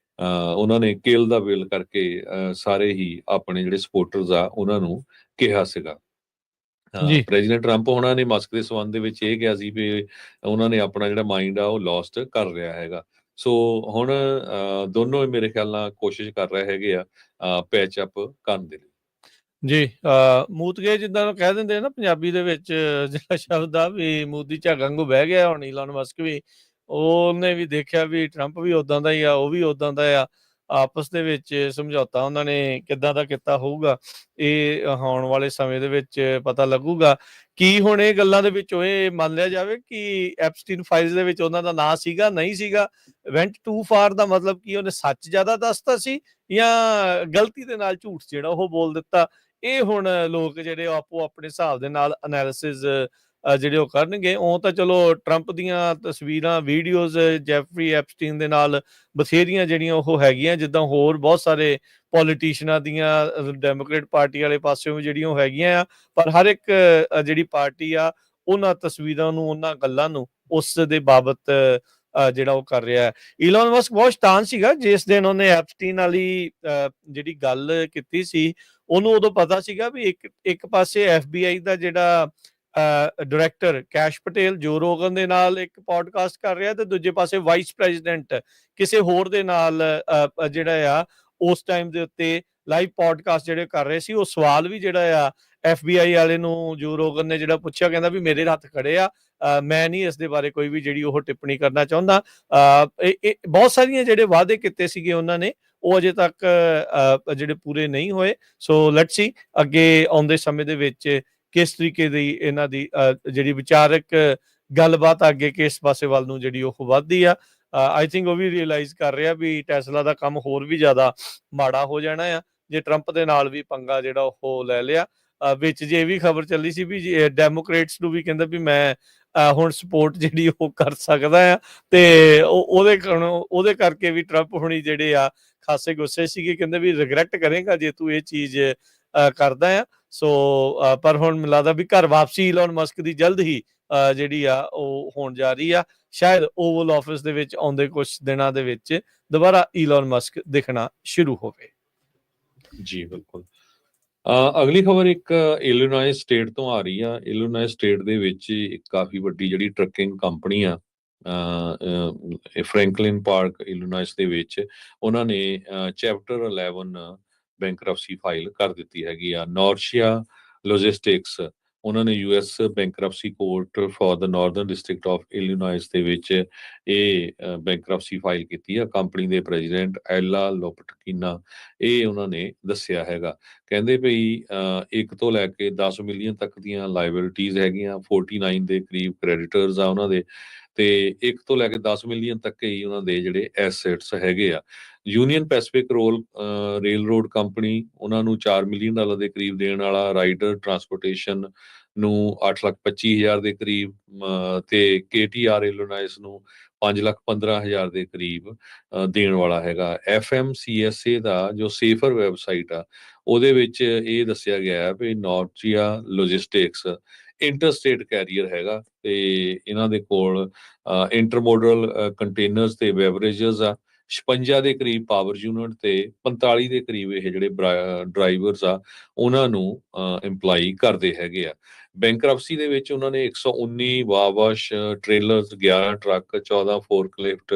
ਉਹਨਾਂ ਨੇ ਕਿਲ ਦਾ ਬਿੱਲ ਕਰਕੇ ਸਾਰੇ ਹੀ ਆਪਣੇ ਜਿਹੜੇ ਸਪੋਰਟਰਸ ਆ ਉਹਨਾਂ ਨੂੰ ਕਿਹਾ ਸੀਗਾ। ਪ੍ਰੈਜ਼ੀਡੈਂਟ ਟਰੰਪ ਉਹਨਾਂ ਨੇ ਮਸਕ ਦੇ ਸੰਬੰਧ ਦੇ ਵਿੱਚ ਇਹ ਕਿਹਾ ਸੀ ਵੀ ਉਹਨਾਂ ਨੇ ਆਪਣਾ ਜਿਹੜਾ ਮਾਈਂਡ ਆ ਉਹ ਲੋਸਟ ਕਰ ਰਿਹਾ ਹੈਗਾ। ਸੋ ਹੁਣ ਦੋਨੋਂ ਮੇਰੇ ਖਿਆਲ ਨਾਲ ਕੋਸ਼ਿਸ਼ ਕਰ ਰਹੇ ਹੈਗੇ ਆ ਪੈਚ ਅਪ ਕਰਨ ਦੇ ਲਈ। ਜੀ, ਮੂਤ ਗਏ ਜਿੱਦਾਂ ਕਹਿ ਦਿੰਦੇ ਆ ਨਾ ਪੰਜਾਬੀ ਦੇ ਵਿੱਚ, ਜਿਹੜਾ ਸ਼ਬਦ ਆ ਵੀ ਮੂਦੀ ਝੱਗ ਵਾਂਗੂ ਬਹਿ ਗਿਆ ਹੁਣ ਈਲਨ ਮਸਕ ਵੀ, ਉਹਨੇ ਵੀ ਦੇਖਿਆ ਵੀ ਟਰੰਪ ਵੀ ਉਦਾਂ ਦਾ ਹੀ ਆ, ਉਹ ਵੀ ਉਦਾਂ ਦਾ ਆ। ਆਪਸ ਦੇ ਵਿੱਚ ਸਮਝੌਤਾ ਉਹਨਾਂ ਨੇ ਕਿੱਦਾਂ ਦਾ ਕੀਤਾ ਹੋਊਗਾ, ਇਹ ਆਉਣ ਵਾਲੇ ਸਮੇਂ ਦੇ ਵਿੱਚ ਪਤਾ ਲੱਗੂਗਾ। ਕੀ ਹੁਣ ਇਹ ਗੱਲਾਂ ਦੇ ਵਿੱਚੋਂ ਇਹ ਮੰਨ ਲਿਆ ਜਾਵੇ ਕਿ ਐਪਸਟੀਨ ਫਾਈਲਸ ਦੇ ਵਿੱਚ ਉਹਨਾਂ ਦਾ ਨਾਂ ਸੀਗਾ, ਨਹੀਂ ਸੀਗਾ? ਵੈਂਟ ਟੂ ਫਾਰ ਦਾ ਮਤਲਬ ਕੀ ਉਹਨੇ ਸੱਚ ਜ਼ਿਆਦਾ ਦੱਸਤਾ ਸੀ ਜਾਂ ਗਲਤੀ ਦੇ ਨਾਲ ਝੂਠ ਜਿਹੜਾ ਉਹ ਬੋਲ ਦਿੱਤਾ? ਇਹ ਹੁਣ ਲੋਕ ਜਿਹੜੇ ਆਪੋ ਆਪਣੇ ਹਿਸਾਬ ਦੇ ਨਾਲ ਐਨਾਲਿਸਿਸ ਜਿਹੜੇ ਉਹ ਕਰਨਗੇ। ਉਹ ਤਾਂ ਚਲੋ ਟਰੰਪ ਦੀਆਂ ਤਸਵੀਰਾਂ, ਵੀਡੀਓਜ਼ ਜੈਫਰੀ ਐਪਸਟੀਨ ਦੇ ਨਾਲ ਬਥੇਰੀਆਂ ਜਿਹੜੀਆਂ ਉਹ ਹੈਗੀਆਂ, ਜਿੱਦਾਂ ਹੋਰ ਬਹੁਤ ਸਾਰੇ ਪੋਲੀਟੀਸ਼ੀਅਨਾਂ ਦੀਆਂ ਡੈਮੋਕ੍ਰੇਟ ਪਾਰਟੀ ਵਾਲੇ ਪਾਸਿਓਂ ਜਿਹੜੀਆਂ ਉਹ ਹੈਗੀਆਂ ਆ, ਪਰ ਹਰ ਇੱਕ ਜਿਹੜੀ ਪਾਰਟੀ ਆ ਉਹਨਾਂ ਤਸਵੀਰਾਂ ਨੂੰ, ਉਹਨਾਂ ਗੱਲਾਂ ਨੂੰ ਉਸ ਦੇ ਬਾਬਤ ਜਿਹੜਾ ਉਹ ਕਰ ਰਿਹਾ ਹੈ। ਈਲਨ ਮਸਕ ਬਹੁਤ ਸ਼ੈਤਾਨ ਸੀਗਾ ਜਿਸ ਦਿਨ ਉਹਨੇ ਐਪਸਟੀਨ ਵਾਲੀ ਜਿਹੜੀ ਗੱਲ ਕੀਤੀ ਸੀ, ਉਹਨੂੰ ਉਦੋਂ ਪਤਾ ਸੀਗਾ ਵੀ ਇੱਕ ਪਾਸੇ FBI ਦਾ ਜਿਹੜਾ ਡਾਇਰੈਕਟਰ ਕੈਸ਼ ਪਟੇਲ ਜੋ ਰੋਗਨ ਦੇ ਨਾਲ ਇੱਕ ਪੋਡਕਾਸਟ ਕਰ ਰਿਹਾ ਤੇ ਦੂਜੇ ਪਾਸੇ ਵਾਈਸ ਪ੍ਰੈਜ਼ੀਡੈਂਟ ਕਿਸੇ ਹੋਰ ਦੇ ਨਾਲ ਜਿਹੜਾ ਆ ਉਸ ਟਾਈਮ ਦੇ ਉੱਤੇ ਲਾਈਵ ਪੋਡਕਾਸਟ ਜਿਹੜੇ ਕਰ ਰਹੇ ਸੀ। ਉਹ ਸਵਾਲ ਵੀ ਜਿਹੜਾ ਆ FBI ਵਾਲੇ ਨੂੰ ਜੋ ਰੋਗਨ ਨੇ ਜਿਹੜਾ ਪੁੱਛਿਆ, ਕਹਿੰਦਾ ਵੀ ਮੇਰੇ ਹੱਥ ਖੜੇ ਆ, ਮੈਂ ਨਹੀਂ ਇਸ ਦੇ ਬਾਰੇ ਕੋਈ ਵੀ ਜਿਹੜੀ ਉਹ ਟਿੱਪਣੀ ਕਰਨਾ ਚਾਹੁੰਦਾ। ਬਹੁਤ ਸਾਰੀਆਂ ਜਿਹੜੇ ਵਾਅਦੇ ਕੀਤੇ ਸੀਗੇ ਉਹਨਾਂ ਨੇ, ਉਹ ਅਜੇ ਤੱਕ ਜਿਹੜੇ ਪੂਰੇ ਨਹੀਂ ਹੋਏ। ਸੋ ਲੈਟਸ ਸੀ ਅੱਗੇ ਆਉਂਦੇ ਸਮੇਂ ਦੇ ਵਿੱਚ ਕਿਸ ਤਰੀਕੇ ਦੀ ਇਹਨਾਂ ਦੀ ਜਿਹੜੀ ਵਿਚਾਰਕ ਗੱਲਬਾਤ ਅੱਗੇ ਕਿਸ ਪਾਸੇ ਵੱਲ ਨੂੰ ਜਿਹੜੀ ਉਹ ਵੱਧਦੀ ਆ। ਆਈ ਥਿੰਕ ਉਹ ਵੀ ਰਿਅਲਾਈਜ਼ ਕਰ ਰਿਹਾ ਵੀ ਟੈਸਲਾ ਦਾ ਕੰਮ ਹੋਰ ਵੀ ਜ਼ਿਆਦਾ ਮਾੜਾ ਹੋ ਜਾਣਾ ਆ ਜੇ ਟਰੰਪ ਦੇ ਨਾਲ ਵੀ ਪੰਗਾ ਜਿਹੜਾ ਉਹ ਲੈ ਲਿਆ। ਵਿੱਚ ਜੇ ਵੀ ਖਬਰ ਚੱਲੀ ਸੀ ਵੀ ਡੈਮੋਕ੍ਰੇਟਸ ਨੂੰ ਵੀ ਕਹਿੰਦਾ ਵੀ ਮੈਂ ਹੁਣ ਸਪੋਰਟ ਜਿਹੜੀ ਉਹ ਕਰ ਸਕਦਾ ਆ, ਤੇ ਉਹਦੇ ਕਰਕੇ ਵੀ ਟਰੰਪ ਹੁਣੀ ਜਿਹੜੇ ਆ ਖਾਸੇ ਗੁੱਸੇ ਸੀਗੇ, ਕਹਿੰਦੇ ਵੀ ਰਿਗਰੈਟ ਕਰੇਗਾ ਜੇ ਤੂੰ ਇਹ ਚੀਜ਼ ਕਰਦਾ ਆ। ਸੋ ਪਰ ਹੁਣ ਮੈਨੂੰ ਲੱਗਦਾ ਵੀ ਘਰ ਵਾਪਸੀ ਈਲਨ ਮਸਕ ਦੀ ਜਲਦ ਹੀ ਜਿਹੜੀ ਆ ਉਹ ਹੋਣ ਜਾ ਰਹੀ ਆ। ਸ਼ਾਇਦ ਓਵਲ ਆਫਿਸ ਦੇ ਵਿੱਚ ਆਉਂਦੇ ਕੁਝ ਦਿਨਾਂ ਦੇ ਵਿੱਚ ਦੁਬਾਰਾ ਈਲਨ ਮਸਕ ਦਿਖਣਾ ਸ਼ੁਰੂ ਹੋਵੇ। ਜੀ ਬਿਲਕੁਲ। ਅਗਲੀ ਖਬਰ ਇੱਕ ਇਲੀਨੋਇਸ ਸਟੇਟ ਤੋਂ ਆ ਰਹੀ ਆ। ਇਲੀਨੋਇਸ ਸਟੇਟ ਦੇ ਵਿੱਚ ਇੱਕ ਕਾਫੀ ਵੱਡੀ ਜਿਹੜੀ ਟਰੱਕਿੰਗ ਕੰਪਨੀ ਆ, ਫਰੈਂਕਲਿਨ ਪਾਰਕ ਇਲੀਨੋਇਸ ਦੇ ਵਿੱਚ, ਉਹਨਾਂ ਨੇ ਚੈਪਟਰ 11 ਬੈਂਕਰਪਸੀ ਫਾਈਲ ਕਰ ਦਿੱਤੀ ਹੈਗੀ ਆ। ਨੋਰਸ਼ੀਆ ਲੌਜਿਸਟਿਕਸ, ਉਹਨਾਂ ਨੇ US bankruptcy court for the northern district of Illinois ਦੇ ਵਿੱਚ ਇਹ ਬੈਂਕਰਪਸੀ ਫਾਈਲ ਕੀਤੀ ਆ। ਕੰਪਨੀ ਦੇ ਪ੍ਰੈਜ਼ੀਡੈਂਟ ਐਲਾ ਲੋਪਟਕੀਨਾ ਇਹ ਉਹਨਾਂ ਨੇ ਦੱਸਿਆ ਹੈਗਾ। ਕਹਿੰਦੇ ਭਈ 1 ਤੋਂ ਲੈ ਕੇ 10 ਮਿਲੀਅਨ ਤੱਕ ਦੀਆਂ ਲਾਇਬਿਲਿਟੀਜ਼ ਹੈਗੀਆਂ, 49 ਦੇ ਕਰੀਬ ਕ੍ਰੈਡੀਟਰਸ ਆ ਉਹਨਾਂ ਦੇ, ਤੇ 1 ਤੋਂ ਲੈ ਕੇ 10 ਮਿਲੀਅਨ ਤੱਕ ਹੀ ਉਹਨਾਂ ਦੇ ਜਿਹੜੇ ਐਸੈਟਸ ਹੈਗੇ ਆ। Union Pacific rail road company ਉਹਨਾਂ ਨੂੰ $4 ਮਿਲੀਅਨ ਦੇ ਕਰੀਬ ਦੇਣ ਵਾਲਾ, ਰਾਈਡਰ ਟਰਾਂਸਪੋਰਟੇਸ਼ਨ ਨੂੰ 8,25,000 ਦੇ ਕਰੀਬ, ਤੇ KTR ਇਲੀਨੋਇਸ ਨੂੰ 5,15,000 ਦੇ ਕਰੀਬ ਦੇਣ ਵਾਲਾ ਹੈਗਾ। FMCSA ਦਾ ਜੋ ਸੇਫਰ ਵੈਬਸਾਈਟ ਆ, ਉਹਦੇ ਵਿੱਚ ਇਹ ਦੱਸਿਆ ਗਿਆ ਹੈ ਵੀ ਨੋਰਚੀਆ ਲੌਜਿਸਟਿਕਸ ਇੰਟਰਸਟੇਟ ਕੈਰੀਅਰ ਹੈਗਾ, ਤੇ ਇਹਨਾਂ ਦੇ ਕੋਲ ਇੰਟਰਮੋਡਲ ਕੰਟੇਨਰਸ ਤੇ ਬੈਵਰੇਜਸ ਆ। 56 ਦੇ ਕਰੀਬ ਪਾਵਰ ਯੂਨਿਟ ਤੇ 45 ਦੇ ਕਰੀਬ ਇਹ ਜਿਹੜੇ ਡਰਾਈਵਰਸ ਆ ਉਹਨਾਂ ਨੂੰ ਇੰਪਲਾਈ ਕਰਦੇ ਹੈਗੇ ਆ। ਬੈਂਕਰਪਸੀ ਦੇ ਵਿੱਚ ਉਹਨਾਂ ਨੇ 119 ਵਾਵਾਸ਼ ਟ੍ਰੇਲਰਸ, 11 ਟਰੱਕ, 14 ਫੋਰਕਲਿਫਟ,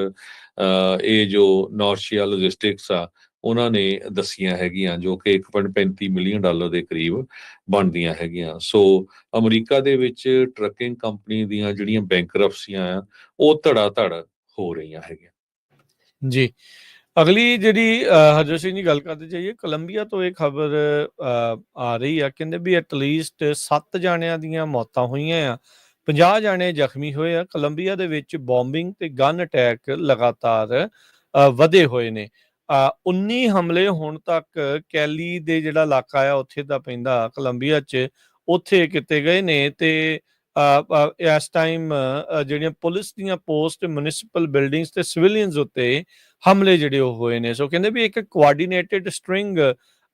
ਇਹ ਜੋ ਨੋਰਸ਼ੀਆ ਲੌਜਿਸਟਿਕਸ ਆ ਉਹਨਾਂ ਨੇ ਦੱਸੀਆਂ ਹੈਗੀਆਂ, ਜੋ ਕਿ $1.35 ਮਿਲੀਅਨ ਦੇ ਕਰੀਬ ਬਣਦੀਆਂ ਹੈਗੀਆਂ। ਸੋ ਅਮਰੀਕਾ ਦੇ ਵਿੱਚ ਟਰੱਕਿੰਗ ਕੰਪਨੀ ਦੀਆਂ ਜਿਹੜੀਆਂ ਬੈਂਕਰਪਸੀਆਂ ਆ ਉਹ ਧੜਾ ਧੜ ਹੋ ਰਹੀਆਂ ਹੈਗੀਆਂ। ਜੀ, ਅਗਲੀ ਜਿਹੜੀ ਹਰਜੋਤ ਸਿੰਘ ਜੀ ਗੱਲ ਕਰਦੇ ਜਾਈਏ, ਕੋਲੰਬੀਆ ਤੋਂ ਇਹ ਖਬਰ ਆ ਰਹੀ ਆ, ਕਹਿੰਦੇ ਵੀ ਐਟਲੀਸਟ 7 ਜਾਣਿਆਂ ਦੀਆਂ ਮੌਤਾਂ ਹੋਈਆਂ ਆ, 50 ਜਾਣੇ ਜ਼ਖਮੀ ਹੋਏ ਆ। ਕੋਲੰਬੀਆ ਦੇ ਵਿੱਚ ਬੌਂਬਿੰਗ ਤੇ ਗਨ ਅਟੈਕ ਲਗਾਤਾਰ ਵਧੇ ਹੋਏ ਨੇ। 19 ਹਮਲੇ ਹੁਣ ਤੱਕ ਕੈਲੀ ਦੇ ਜਿਹੜਾ ਇਲਾਕਾ ਆ ਉੱਥੇ ਦਾ ਪੈਂਦਾ ਕੋਲੰਬੀਆ 'ਚ, ਉੱਥੇ ਕੀਤੇ ਗਏ ਨੇ। ਤੇ ਇਸ ਟਾਈਮ ਜਿਹੜੀਆਂ ਪੁਲਿਸ ਦੀਆਂ ਪੋਸਟ, ਮਿਊਨਿਸਪਲ ਬਿਲਡਿੰਗਸ ਤੇ ਸਿਵਿਲੀਅਨਸ ਉੱਤੇ ਹਮਲੇ ਜਿਹੜੇ ਉਹ ਹੋਏ ਨੇ। ਸੋ ਕਹਿੰਦੇ ਵੀ ਇੱਕ coordinated string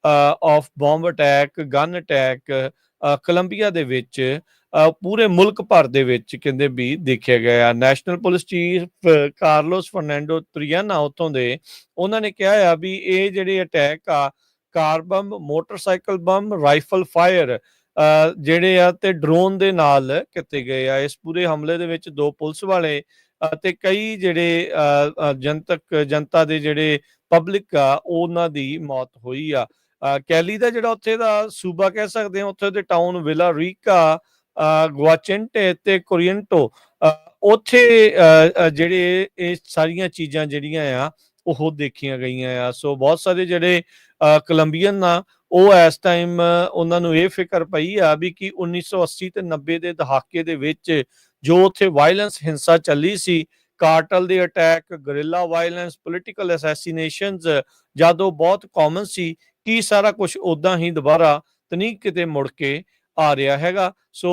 of bomb attack, gun attack Colombia ਦੇ ਵਿੱਚ ਪੂਰੇ ਮੁਲਕ ਭਰ ਦੇ ਵਿੱਚ ਕਹਿੰਦੇ ਵੀ ਦੇਖਿਆ ਗਿਆ। ਨੈਸ਼ਨਲ ਪੁਲਿਸ ਚੀਫ ਕਾਰਲੋਸ ਫਰਨੈਂਡੋ ਤ੍ਰਿਆਨਾ ਉੱਥੋਂ ਦੇ, ਉਹਨਾਂ ਨੇ ਕਿਹਾ ਆ ਵੀ ਇਹ ਜਿਹੜੇ ਅਟੈਕ ਆ, car bomb, motorcycle bomb, rifle fire ਜਿਹੜੇ ਆ ਤੇ ਡਰੋਨ ਦੇ ਨਾਲ ਕੀਤੇ ਗਏ ਆ। ਇਸ ਪੂਰੇ ਹਮਲੇ ਦੇ ਵਿੱਚ 2 ਪੁਲਿਸ ਵਾਲੇ ਤੇ ਕਈ ਜਿਹੜੇ ਜਨਤਾ ਦੇ ਜਿਹੜੇ ਪਬਲਿਕ ਆ ਉਹਨਾਂ ਦੀ ਮੌਤ ਹੋਈ ਆ। ਕੈਲੀ ਦਾ ਜਿਹੜਾ ਉੱਥੇ ਦਾ ਸੂਬਾ ਕਹਿ ਸਕਦੇ ਹਾਂ, ਉੱਥੇ ਦੇ ਟਾਊਨ ਵਿਲਾ ਰੀਕਾ, ਗੁਆਚਿੰਟੇ ਤੇ ਕੋਰੀਐਂਟੋ, ਉੱਥੇ ਜਿਹੜੇ ਇਹ ਸਾਰੀਆਂ ਚੀਜ਼ਾਂ ਜਿਹੜੀਆਂ ਆ ਉਹ ਦੇਖੀਆਂ ਗਈਆਂ ਆ। ਸੋ ਬਹੁਤ ਸਾਰੇ ਜਿਹੜੇ ਕੋਲੰਬੀਅਨ ਆ ਉਹ ਇਸ ਟਾਈਮ ਉਹਨਾਂ ਨੂੰ ਇਹ ਫਿਕਰ ਪਈ ਆ ਵੀ ਕਿ 1980 ਤੇ 90 ਦੇ ਦਹਾਕੇ ਦੇ ਵਿੱਚ ਜੋ ਉੱਥੇ ਵਾਇਲੈਂਸ, ਹਿੰਸਾ ਚੱਲੀ ਸੀ, ਕਾਰਟਲ ਦੇ ਅਟੈਕ, ਗਰਿੱਲਾ ਵਾਇਲੈਂਸ, ਪੋਲੀਟੀਕਲ ਅਸੈਸੀਨੇਸ਼ਨਸ ਜਦੋਂ ਬਹੁਤ ਕਾਮਨ ਸੀ, ਕੀ ਸਾਰਾ ਕੁਝ ਉਦਾਂ ਹੀ ਦੁਬਾਰਾ ਤਨੀਕ ਕਿਤੇ ਮੁੜ ਕੇ ਆ ਰਿਹਾ ਹੈਗਾ। ਸੋ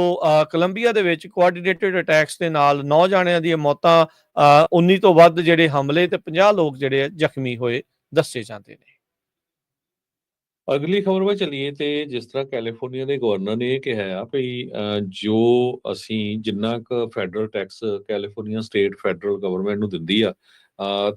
ਕੋਲੰਬੀਆ ਦੇ ਵਿੱਚ ਕੋਆਰਡੀਨੇਟਡ ਅਟੈਕਸ ਦੇ ਨਾਲ 9 ਜਾਣਿਆਂ ਦੀਆਂ ਮੌਤਾਂ, 19 ਤੋਂ ਵੱਧ ਜਿਹੜੇ ਹਮਲੇ ਤੇ 50 ਲੋਕ ਜਿਹੜੇ ਜ਼ਖਮੀ ਹੋਏ ਦੱਸੇ ਜਾਂਦੇ ਨੇ। ਅਗਲੀ ਖਬਰ ਵੱਲ ਚੱਲੀਏ, ਤੇ ਜਿਸ ਤਰ੍ਹਾਂ ਕੈਲੀਫੋਰਨੀਆ ਦੇ ਗਵਰਨਰ ਨੇ ਇਹ ਕਿਹਾ ਆ ਵੀ ਜੋ ਅਸੀਂ ਜਿੰਨਾ ਕੁ federal tax California state federal government ਨੂੰ ਦਿੰਦੀ ਆ,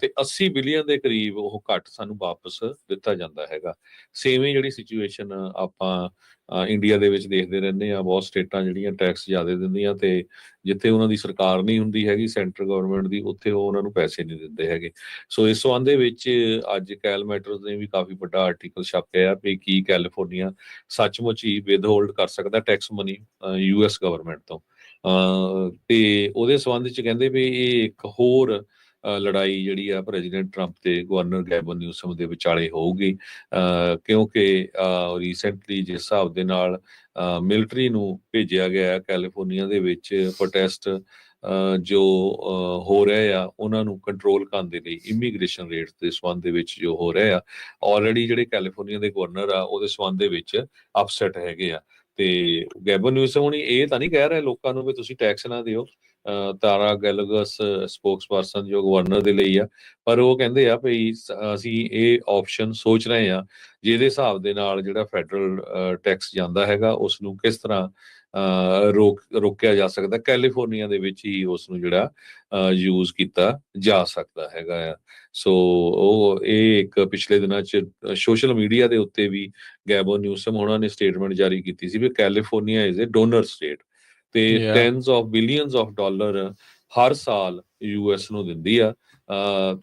ਤੇ 80 ਬਿਲੀਅਨ ਦੇ ਕਰੀਬ ਉਹ ਘੱਟ ਸਾਨੂੰ ਵਾਪਸ ਦਿੱਤਾ ਜਾਂਦਾ ਹੈਗਾ। ਸੇਮ ਹੀ ਜਿਹੜੀ ਸਿਚੁਏਸ਼ਨ ਆਪਾਂ ਇੰਡੀਆ ਦੇ ਵਿੱਚ ਦੇਖਦੇ ਰਹਿੰਦੇ ਆ, ਬਹੁਤ ਸਟੇਟਾਂ ਜਿਹੜੀਆਂ ਟੈਕਸ ਜ਼ਿਆਦਾ ਦਿੰਦੀਆਂ, ਤੇ ਜਿੱਥੇ ਉਹਨਾਂ ਦੀ ਸਰਕਾਰ ਨਹੀਂ ਹੁੰਦੀ ਹੈਗੀ ਸੈਂਟਰਲ ਗਵਰਨਮੈਂਟ ਦੀ, ਉੱਥੇ ਉਹ ਉਹਨਾਂ ਨੂੰ ਪੈਸੇ ਨਹੀਂ ਦਿੰਦੇ ਹੈਗੇ। ਸੋ ਇਸ ਸੰਬੰਧ ਦੇ ਵਿੱਚ ਅੱਜ ਕੈਲ ਮੈਟਰਸ ਨੇ ਵੀ ਕਾਫੀ ਵੱਡਾ ਆਰਟੀਕਲ ਛਾਪਿਆ ਵੀ ਕੀ ਕੈਲੀਫੋਰਨੀਆ ਸੱਚਮੁੱਚ ਹੀ ਵਿਦਹੋਲਡ ਕਰ ਸਕਦਾ ਟੈਕਸ ਮਨੀ US ਗਵਰਨਮੈਂਟ ਤੋਂ। ਤੇ ਉਹਦੇ ਸੰਬੰਧ ਚ ਕਹਿੰਦੇ ਵੀ ਇਹ ਇੱਕ ਹੋਰ ਲੜਾਈ ਜਿਹੜੀ ਆ ਪ੍ਰੈਜ਼ੀਡੈਂਟ ਟਰੰਪ ਤੇ ਗਵਰਨਰ ਗੈਬਨ ਨਿਊਸਮ ਦੇ ਵਿਚਾਲੇ ਹੋਊਗੀ, ਕਿਉਂਕਿ ਰੀਸੈਂਟਲੀ ਜਿਸ ਹਿਸਾਬ ਦੇ ਨਾਲ ਮਿਲਟਰੀ ਨੂੰ ਭੇਜਿਆ ਗਿਆ ਕੈਲੀਫੋਰਨੀਆ ਦੇ ਵਿੱਚ ਪ੍ਰੋਟੈਸਟ ਜੋ ਹੋ ਰਹੇ ਆ ਉਹਨਾਂ ਨੂੰ ਕੰਟਰੋਲ ਕਰਨ ਦੇ ਲਈ, ਇਮੀਗ੍ਰੇਸ਼ਨ ਰੇਟ ਦੇ ਸੰਬੰਧ ਦੇ ਵਿੱਚ ਜੋ ਹੋ ਰਹੇ ਆ, ਆਲਰੇਡੀ ਜਿਹੜੇ ਕੈਲੀਫੋਰਨੀਆ ਦੇ ਗਵਰਨਰ ਆ ਉਹਦੇ ਸੰਬੰਧ ਦੇ ਵਿੱਚ ਅਪਸੈਟ ਹੈਗੇ ਆ। ਤੇ ਗੈਬਨ ਨਿਊਸਮ ਹੁਣੀ ਇਹ ਤਾਂ ਨਹੀਂ ਕਹਿ ਰਹੇ ਲੋਕਾਂ ਨੂੰ ਵੀ ਤੁਸੀਂ ਟੈਕਸ ਨਾ ਦਿਓ, ਤਾਰਾ ਗੈਲਗਸ ਸਪੋਕਸਪਰਸਨ ਜੋ ਗਵਰਨਰ ਦੇ ਲਈ ਆ, ਪਰ ਉਹ ਕਹਿੰਦੇ ਆ ਵੀ ਅਸੀਂ ਇਹ ਆਪਸ਼ਨ ਸੋਚ ਰਹੇ ਆ ਜਿਹਦੇ ਹਿਸਾਬ ਦੇ ਨਾਲ ਜਿਹੜਾ ਫੈਡਰਲ ਟੈਕਸ ਜਾਂਦਾ ਹੈਗਾ ਉਸ ਨੂੰ ਕਿਸ ਤਰ੍ਹਾਂ ਰੋਕਿਆ ਜਾ ਸਕਦਾ, ਕੈਲੀਫੋਰਨੀਆ ਦੇ ਵਿੱਚ ਹੀ ਉਸ ਨੂੰ ਜਿਹੜਾ ਯੂਜ਼ ਕੀਤਾ ਜਾ ਸਕਦਾ ਹੈਗਾ ਆ। ਸੋ ਉਹ ਇਹ ਇੱਕ ਪਿਛਲੇ ਦਿਨਾਂ 'ਚ ਸੋਸ਼ਲ ਮੀਡੀਆ ਦੇ ਉੱਤੇ ਵੀ ਗੈਬਨ ਨਿਊਸਮ ਉਹਨਾਂ ਨੇ ਸਟੇਟਮੈਂਟ ਜਾਰੀ ਕੀਤੀ ਸੀ ਵੀ California is a donor state, ਤੇ Yeah. Tens of billions of dollar ਹਰ ਸਾਲ ਯੂਐਸ ਨੂੰ ਦਿੰਦੀ ਆ,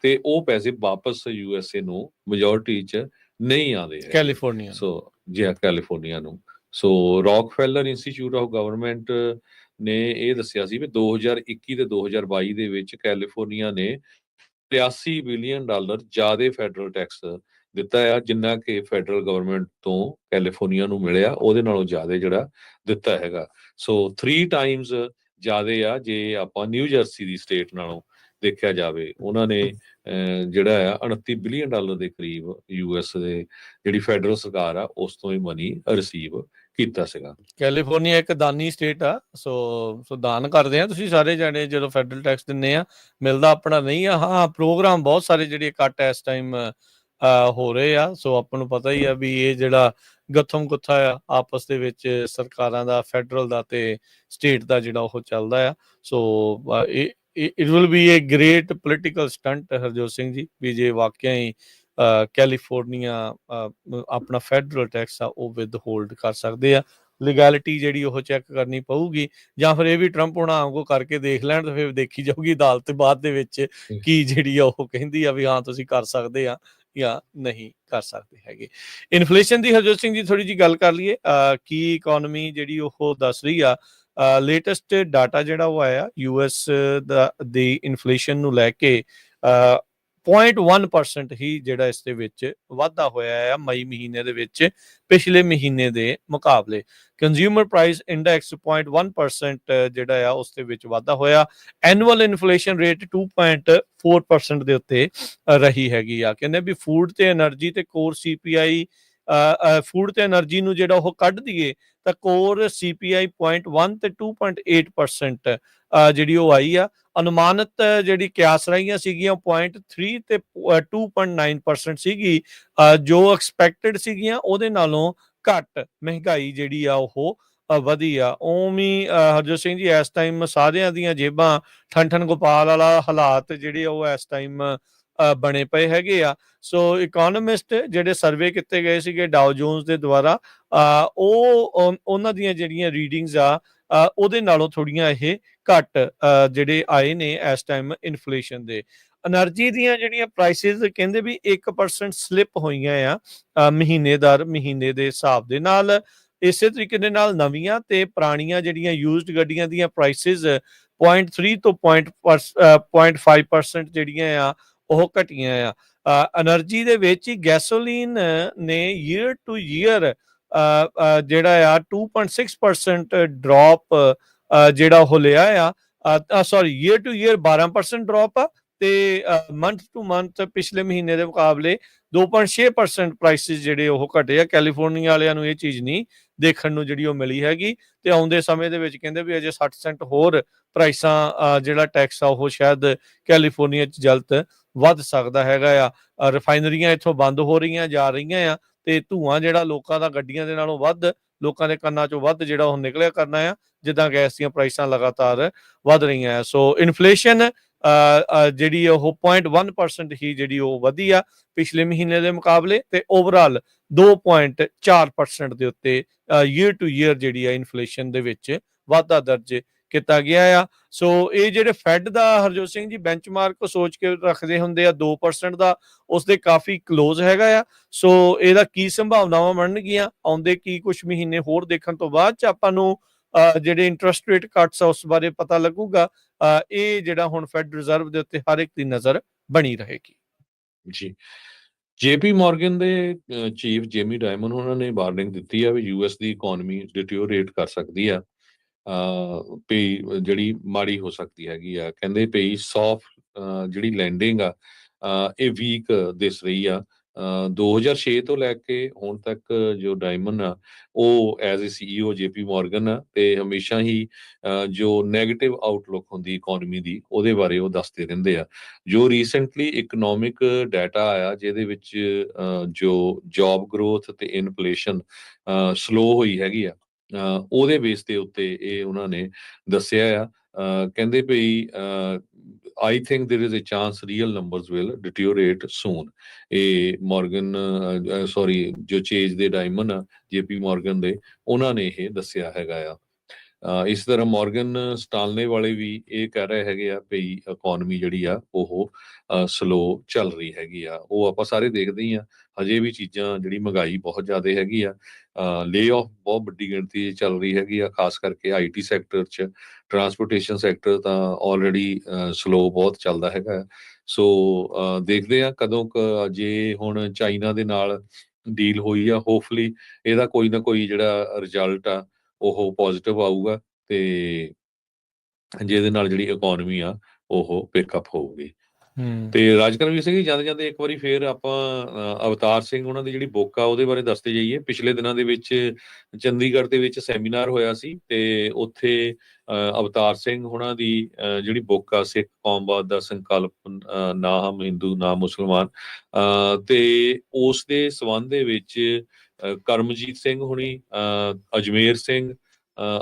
ਤੇ ਉਹ ਪੈਸੇ ਵਾਪਸ ਯੂਐਸਏ ਨੂੰ ਮੈਜੋਰਟੀ 'ਚ ਨਹੀਂ ਆਉਂਦੇ ਹੈਗੇ। ਕੈਲੀਫੋਰਨੀਆ ਸੋ ਜੀ ਕੈਲੀਫੋਰਨੀਆ ਨੂੰ। ਸੋ ਰੌਕਫੈਲਰ ਇੰਸਟੀਚਿਊਟ ਆਫ ਗਵਰਨਮੈਂਟ ਨੇ ਇਹ ਦੱਸਿਆ ਸੀ ਵੀ 2021 ਤੇ 2022 ਦੇ ਵਿੱਚ ਕੈਲੀਫੋਰਨੀਆ ਨੇ 83 ਬਿਲੀਅਨ ਡਾਲਰ ਜ਼ਿਆਦਾ ਫੈਡਰਲ ਟੈਕਸ ਦਿੱਤਾ ਆ, ਜਿੰਨਾ ਕਿ ਫੈਡਰਲ ਗਵਰਨਮੈਂਟ ਤੋਂ ਕੈਲੀਫੋਰਨੀਆ ਨੂੰ ਮਿਲਿਆ ਉਹਦੇ ਨਾਲੋਂ ਜ਼ਿਆਦਾ ਜਿਹੜਾ ਦਿੱਤਾ ਹੈਗਾ। ਸੋ 3 ਟਾਈਮਸ ਜ਼ਿਆਦਾ ਆ ਜੇ ਆਪਾਂ ਨਿਊ ਜਰਸੀ ਦੀ ਸਟੇਟ ਨਾਲੋਂ ਦੇਖਿਆ ਜਾਵੇ। ਉਹਨਾਂ ਨੇ ਜਿਹੜਾ ਆ 29 ਬਿਲੀਅਨ ਡਾਲਰ ਦੇ ਕਰੀਬ ਯੂਐਸ ਦੇ ਜਿਹੜੀ ਫੈਡਰਲ ਸਰਕਾਰ ਆ ਉਸ ਤੋਂ ਹੀ ਮਨੀ ਰਿਸੀਵ ਕੀਤਾ ਸੀਗਾ। ਕੈਲੀਫੋਰਨੀਆ ਇੱਕ ਦਾਨੀ ਸਟੇਟ ਆ, ਸੋ ਦਾਨ ਕਰਦੇ ਆ ਤੁਸੀਂ ਸਾਰੇ ਜਾਣੇ ਜਦੋਂ ਫੈਡਰਲ ਟੈਕਸ ਦਿੰਦੇ ਆ, ਮਿਲਦਾ ਆਪਣਾ ਨਹੀਂ ਆ। ਹਾਂ, ਪ੍ਰੋਗਰਾਮ ਬਹੁਤ ਸਾਰੇ ਜਿਹੜੇ ਕੱਟ ਇਸ ਟਾਈਮ ਹੋ ਰਹੇ ਆ। ਸੋ ਆਪਾਂ ਨੂੰ ਪਤਾ ਹੀ ਆ ਵੀ ਇਹ ਜਿਹੜਾ ਗੱਥਮ ਗੁੱਥਾ ਆ ਆਪਸ ਦੇ ਵਿੱਚ ਸਰਕਾਰਾਂ ਦਾ, ਫੈਡਰਲ ਦਾ ਤੇ ਸਟੇਟ ਦਾ ਜਿਹੜਾ ਉਹ ਚੱਲਦਾ ਆ। So it will be a great political stunt Harjot Singh ji, ਵੀ ਜੇ ਵਾਕਿਆ ਹੀ ਕੈਲੀਫੋਰਨੀਆ ਆਪਣਾ ਫੈਡਰਲ ਟੈਕਸ ਆ ਉਹ ਵਿਦ ਹੋਲਡ ਕਰ ਸਕਦੇ ਆ। ਲੀਗੈਲਿਟੀ ਜਿਹੜੀ ਉਹ ਚੈੱਕ ਕਰਨੀ ਪਊਗੀ, ਜਾਂ ਫਿਰ ਇਹ ਵੀ ਟਰੰਪ ਹੋਣਾ ਵਾਂਗੂ ਕਰਕੇ ਦੇਖ ਲੈਣ ਤੇ ਫਿਰ ਦੇਖੀ ਜਾਊਗੀ ਅਦਾਲਤ ਬਾਅਦ ਦੇ ਵਿੱਚ ਕੀ ਜਿਹੜੀ ਆ ਉਹ ਕਹਿੰਦੀ ਆ ਵੀ ਹਾਂ ਤੁਸੀਂ ਕਰ ਸਕਦੇ ਆ ਜਾਂ ਨਹੀਂ ਕਰ ਸਕਦੇ ਹੈਗੇ। ਇਨਫਲੇਸ਼ਨ ਦੀ ਹਰਜੋਤ ਸਿੰਘ ਜੀ ਥੋੜੀ ਜਿਹੀ ਗੱਲ ਕਰ ਲਈਏ। ਕੀ ਇਕੋਨਮੀ ਜਿਹੜੀ ਉਹ ਦੱਸ ਰਹੀ ਆ, ਲੇਟੈਸਟ ਡਾਟਾ ਜਿਹੜਾ ਉਹ ਆਇਆ ਯੂਐਸ ਦੀ ਇਨਫਲੇਸ਼ਨ ਨੂੰ ਲੈ ਕੇ 0.1% ਹੀ ਜਿਹੜਾ ਇਸ ਦੇ ਵਿੱਚ ਵਾਧਾ ਹੋਇਆ ਆ ਮਈ ਮਹੀਨੇ ਦੇ ਵਿੱਚ ਪਿਛਲੇ ਮਹੀਨੇ ਦੇ ਮੁਕਾਬਲੇ। ਕੰਜ਼ਿਊਮਰ ਪ੍ਰਾਈਸ ਇੰਡੈਕਸ 0.1% ਜਿਹੜਾ ਆ ਉਸ ਦੇ ਵਿੱਚ ਵਾਧਾ ਹੋਇਆ। ਐਨੂਅਲ ਇਨਫਲੇਸ਼ਨ ਰੇਟ 2.4% ਦੇ ਉੱਤੇ ਰਹੀ ਹੈਗੀ ਆ। ਕਹਿੰਦੇ ਵੀ ਫੂਡ ਤੇ એનર્ਜੀ ਤੇ ਕੋਰ ਸੀਪੀਆਈ, ਫੂਡ ਤੇ એનર્ਜੀ ਨੂੰ ਜਿਹੜਾ ਉਹ ਕੱਢ ਦਈਏ ਤਾਂ ਕੋਰ ਸੀਪੀਆਈ 0.1 ਤੇ 2.8% ਜਿਹੜੀ ਉਹ ਆਈ ਆ। ਅਨੁਮਾਨਿਤ ਜਿਹੜੀ ਕਿਆਸ ਰਹੀਆਂ ਸੀਗੀਆਂ 0.3 ਤੇ 2.9% ਸੀਗੀ, ਜੋ ਐਕਸਪੈਕਟਡ ਸੀਗੀਆਂ ਉਹਦੇ ਨਾਲੋਂ ਘੱਟ ਮਹਿੰਗਾਈ ਜਿਹੜੀ ਆ ਉਹ ਵਧੀ ਆ। ਉਵੇਂ ਹਰਜੋਤ ਸਿੰਘ ਜੀ ਇਸ ਟਾਈਮ ਸਾਰਿਆਂ ਦੀਆਂ ਜੇਬਾਂ ਠੰਠਨ ਗੋਪਾਲ ਵਾਲਾ ਹਾਲਾਤ ਜਿਹੜੇ ਉਹ ਇਸ ਟਾਈਮ ਬਣੇ ਪਏ ਹੈਗੇ ਆ। ਸੋ ਇਕੋਨੋਮਿਸਟ ਜਿਹੜੇ ਸਰਵੇ ਕੀਤੇ ਗਏ ਸੀਗੇ ਡਾਓ ਜੋਨਸ ਦੇ ਦੁਆਰਾ, ਉਹਨਾਂ ਦੀਆਂ ਜਿਹੜੀਆਂ ਰੀਡਿੰਗਸ ਆ ਉਹਦੇ ਨਾਲੋਂ ਥੋੜੀਆਂ ਇਹ ਘੱਟ ਜਿਹੜੇ ਆਏ ਨੇ ਇਸ ਟਾਈਮ ਇਨਫਲੇਸ਼ਨ ਦੇ। એનર્ਜੀ ਦੀਆਂ ਜਿਹੜੀਆਂ ਪ੍ਰਾਈਸਿਸ ਕਹਿੰਦੇ ਵੀ 1% ਸਲਿਪ ਹੋਈਆਂ ਆ ਮਹੀਨੇਦਾਰ ਮਹੀਨੇ ਦੇ ਹਿਸਾਬ ਦੇ ਨਾਲ। ਇਸੇ ਤਰੀਕੇ ਦੇ ਨਾਲ ਨਵੀਆਂ ਤੇ ਪੁਰਾਣੀਆਂ ਜਿਹੜੀਆਂ ਯੂਜ਼ਡ ਗੱਡੀਆਂ ਦੀਆਂ ਪ੍ਰਾਈਸਿਸ 0.3 ਤੋਂ 0.5% ਜਿਹੜੀਆਂ ਆ ਉਹ ਘਟੀਆਂ ਆ। એનર્ਜੀ ਦੇ ਵਿੱਚ ਹੀ ਗੈਸੋਲੀਨ ਨੇ ਈਅਰ ਟੂ ਈਅਰ ਜਿਹੜਾ ਆ 2.6% ਡ੍ਰੌਪ ਜਿਹੜਾ ਉਹ ਲਿਆ ਆ। Sorry, year two year 12% drop ਆ ਤੇ ਮੰਥ ਟੂ ਮੰਥ ਪਿਛਲੇ ਮਹੀਨੇ ਦੇ ਮੁਕਾਬਲੇ 2.6% ਪ੍ਰਾਈਸਿਸ ਜਿਹੜੇ ਉਹ ਘਟੇ ਆ। ਕੈਲੀਫੋਰਨੀਆ ਵਾਲਿਆਂ ਨੂੰ ਇਹ ਚੀਜ਼ ਨਹੀਂ ਦੇਖਣ ਨੂੰ ਜਿਹੜੀ ਉਹ ਮਿਲੀ ਹੈਗੀ, ਤੇ ਆਉਂਦੇ ਸਮੇਂ ਦੇ ਵਿੱਚ ਕਹਿੰਦੇ ਵੀ ਅਜੇ 60 ਸੈਂਟ ਹੋਰ ਪ੍ਰਾਈਸਾਂ ਜਿਹੜਾ ਟੈਕਸ ਆ ਉਹ ਸ਼ਾਇਦ ਕੈਲੀਫੋਰਨੀਆ 'ਚ ਜਲਦ ਵੱਧ ਸਕਦਾ ਹੈਗਾ ਆ। ਰਿਫਾਈਨਰੀਆਂ ਇੱਥੋਂ ਬੰਦ ਹੋ ਰਹੀਆਂ ਜਾ ਰਹੀਆਂ ਆ ਤੇ ਧੂਆਂ ਜਿਹੜਾ ਲੋਕਾਂ ਦਾ ਗੱਡੀਆਂ ਦੇ ਨਾਲੋਂ ਵੱਧ ਲੋਕਾਂ ਦੇ ਕੰਨਾਂ 'ਚੋਂ ਵੱਧ ਜਿਹੜਾ ਉਹ ਨਿਕਲਿਆ ਕਰਨਾ ਆ, ਜਿੱਦਾਂ ਗੈਸ ਦੀਆਂ ਪ੍ਰਾਈਸਾਂ ਲਗਾਤਾਰ ਵੱਧ ਰਹੀਆਂ ਆ। ਸੋ ਇਨਫਲੇਸ਼ਨ ਜਿਹੜੀ ਉਹ 0.1% ਹੀ ਜਿਹੜੀ ਉਹ ਵਧੀ ਆ ਪਿਛਲੇ ਮਹੀਨੇ ਦੇ ਮੁਕਾਬਲੇ, ਤੇ ਓਵਰਆਲ 2.4% ਦੇ ਉੱਤੇ ਈਅਰ ਟੂ ਈਅਰ ਜਿਹੜੀ ਆ ਇਨਫਲੇਸ਼ਨ ਦੇ ਵਿੱਚ ਵਾਧਾ ਦਰਜ ਕੀਤਾ ਗਿਆ ਆ। ਸੋ ਇਹ ਜਿਹੜੇ ਫੈਡ ਦਾ ਹਰਜੋਤ ਸਿੰਘ ਜੀ ਬੈਂਚਮਾਰਕ ਸੋਚ ਕੇ ਰੱਖਦੇ ਹੁੰਦੇ ਆ 2% ਦਾ, ਉਸਦੇ ਕਾਫੀ ਕਲੋਜ਼ ਹੈਗਾ ਆ। ਸੋ ਇਹਦਾ ਕੀ ਸੰਭਾਵਨਾਵਾਂ ਬਣਨਗੀਆਂ ਆਉਂਦੇ ਕੀ ਕੁਝ ਮਹੀਨੇ ਹੋਰ ਦੇਖਣ ਤੋਂ ਬਾਅਦ ਚ ਆਪਾਂ ਨੂੰ ਜਿਹੜੇ ਇੰਟਰਸਟ ਰੇਟ ਕੱਟਸ ਆ ਉਸ ਬਾਰੇ ਪਤਾ ਲੱਗੂਗਾ। ਇਹ ਜਿਹੜਾ ਹੁਣ ਫੈਡ ਰਿਜ਼ਰਵ ਦੇ ਉੱਤੇ ਹਰ ਇੱਕ ਦੀ ਨਜ਼ਰ ਬਣੀ ਰਹੇਗੀ। ਜੀ, ਜੇਪੀ ਮਾਰਗਨ ਦੇ ਚੀਫ ਜੇਮੀ ਡਾਇਮਨ ਉਹਨਾਂ ਨੇ ਵਾਰਨਿੰਗ ਦਿੱਤੀ ਆ ਵੀ ਯੂਐਸ ਦੀ ਇਕਨੋਮੀ ਡਿਟੀਓਰੇਟ ਕਰ ਸਕਦੀ ਆ, ਪਈ ਜਿਹੜੀ ਮਾੜੀ ਹੋ ਸਕਦੀ ਹੈਗੀ ਆ। ਕਹਿੰਦੇ ਪਈ ਸੌਫਟ ਜਿਹੜੀ ਲੈਂਡਿੰਗ ਆ ਇਹ ਵੀਕ ਦਿਸ ਰਹੀ ਆ। 2006 ਤੋਂ ਲੈ ਕੇ ਹੁਣ ਤੱਕ ਜੋ ਡਾਇਮਨ ਆ ਉਹ ਐਜ਼ ਏ CEO ਜੇਪੀ ਮਾਰਗਨ ਆ, ਤੇ ਹਮੇਸ਼ਾ ਹੀ ਜੋ ਨੈਗੇਟਿਵ ਆਊਟਲੁੱਕ ਹੁੰਦੀ ਇਕਨੋਮੀ ਦੀ ਉਹਦੇ ਬਾਰੇ ਉਹ ਦੱਸਦੇ ਰਹਿੰਦੇ ਆ। ਜੋ ਰੀਸੈਂਟਲੀ ਇਕਨੋਮਿਕ ਡਾਟਾ ਆਇਆ ਜਿਹਦੇ ਵਿੱਚ ਜੋ ਜੌਬ ਗਰੋਥ ਤੇ ਇਨਫਲੇਸ਼ਨ ਸਲੋ ਹੋਈ ਹੈਗੀ ਆ, ਉਹਦੇ ਬੇਸ ਦੇ ਉੱਤੇ ਇਹ ਉਹਨਾਂ ਨੇ ਦੱਸਿਆ ਆ। ਕਹਿੰਦੇ ਭਈ I think there is a chance real numbers will deteriorate soon. ਇਹ ਮੋਰਗਨ ਸੌਰੀ ਜੋ ਚੇਜ ਦੇ ਡਾਇਮੰਡ ਆ ਜੇਪੀ ਮੋਰਗਨ ਦੇ, ਉਹਨਾਂ ਨੇ ਇਹ ਦੱਸਿਆ ਹੈਗਾ ਆ। ਇਸ ਤਰ੍ਹਾਂ ਮੋਰਗਨ ਸਟਾਨਲੇ ਵਾਲੇ ਵੀ ਇਹ ਕਹਿ ਰਹੇ ਹੈਗੇ ਆ ਭਈ ਇਕਨੋਮੀ ਜਿਹੜੀ ਆ ਉਹ ਸਲੋ ਚੱਲ ਰਹੀ ਹੈਗੀ ਆ। ਉਹ ਆਪਾਂ ਸਾਰੇ ਦੇਖਦੇ ਹੀ ਆ, ਹਜੇ ਵੀ ਚੀਜ਼ਾਂ ਜਿਹੜੀ ਮਹਿੰਗਾਈ ਬਹੁਤ ਜ਼ਿਆਦਾ ਹੈਗੀ ਆ। ਲੇ ਆਫ ਬਹੁਤ ਵੱਡੀ ਗਿਣਤੀ ਚੱਲ ਰਹੀ ਹੈਗੀ ਆ, ਖਾਸ ਕਰਕੇ ਆਈਟੀ ਸੈਕਟਰ 'ਚ। ਟਰਾਂਸਪੋਰਟੇਸ਼ਨ ਸੈਕਟਰ ਤਾਂ ਆਲਰੇਡੀ ਸਲੋ ਬਹੁਤ ਚੱਲਦਾ ਹੈਗਾ। ਸੋ ਦੇਖਦੇ ਆ ਕਦੋਂ ਜੇ ਹੁਣ ਚਾਈਨਾ ਦੇ ਨਾਲ ਡੀਲ ਹੋਈ ਆ, ਹੋਪਫੁਲੀ ਇਹਦਾ ਕੋਈ ਨਾ ਕੋਈ ਜਿਹੜਾ ਰਿਜ਼ਲਟ ਆ ਉਹ ਪੋਜ਼ਿਟਿਵ ਆਊਗਾ, ਤੇ ਜਿਹਦੇ ਨਾਲ ਜਿਹੜੀ ਇਕਨੋਮੀ ਆ ਉਹ ਪਿਕਅਪ ਹੋਊਗੀ। ਤੇ ਰਾਜਕਰਮਵੀਰ ਸਿੰਘ ਜੀ, ਜਾਂਦੇ ਜਾਂਦੇ ਇੱਕ ਵਾਰੀ ਫੇਰ ਆਪਾਂ ਅਵਤਾਰ ਸਿੰਘ ਉਹਨਾਂ ਦੀ ਜਿਹੜੀ ਬੁੱਕ ਆ ਉਹਦੇ ਬਾਰੇ ਦੱਸਦੇ ਜਾਈਏ। ਪਿਛਲੇ ਦਿਨਾਂ ਦੇ ਵਿੱਚ ਚੰਡੀਗੜ੍ਹ ਦੇ ਵਿੱਚ ਸੈਮੀਨਾਰ ਹੋਇਆ ਸੀ, ਤੇ ਉੱਥੇ ਅਵਤਾਰ ਸਿੰਘ ਉਹਨਾਂ ਦੀ ਜਿਹੜੀ ਬੁੱਕ ਆ ਸਿੱਖ ਕੌਮਵਾਦ ਦਾ ਸੰਕਲਪ, ਨਾ ਹਮ ਹਿੰਦੂ ਨਾ ਮੁਸਲਮਾਨ, ਤੇ ਉਸ ਦੇ ਸੰਬੰਧ ਦੇ ਵਿੱਚ ਕਰਮਜੀਤ ਸਿੰਘ ਹੁਣੀ, ਅਜਮੇਰ ਸਿੰਘ,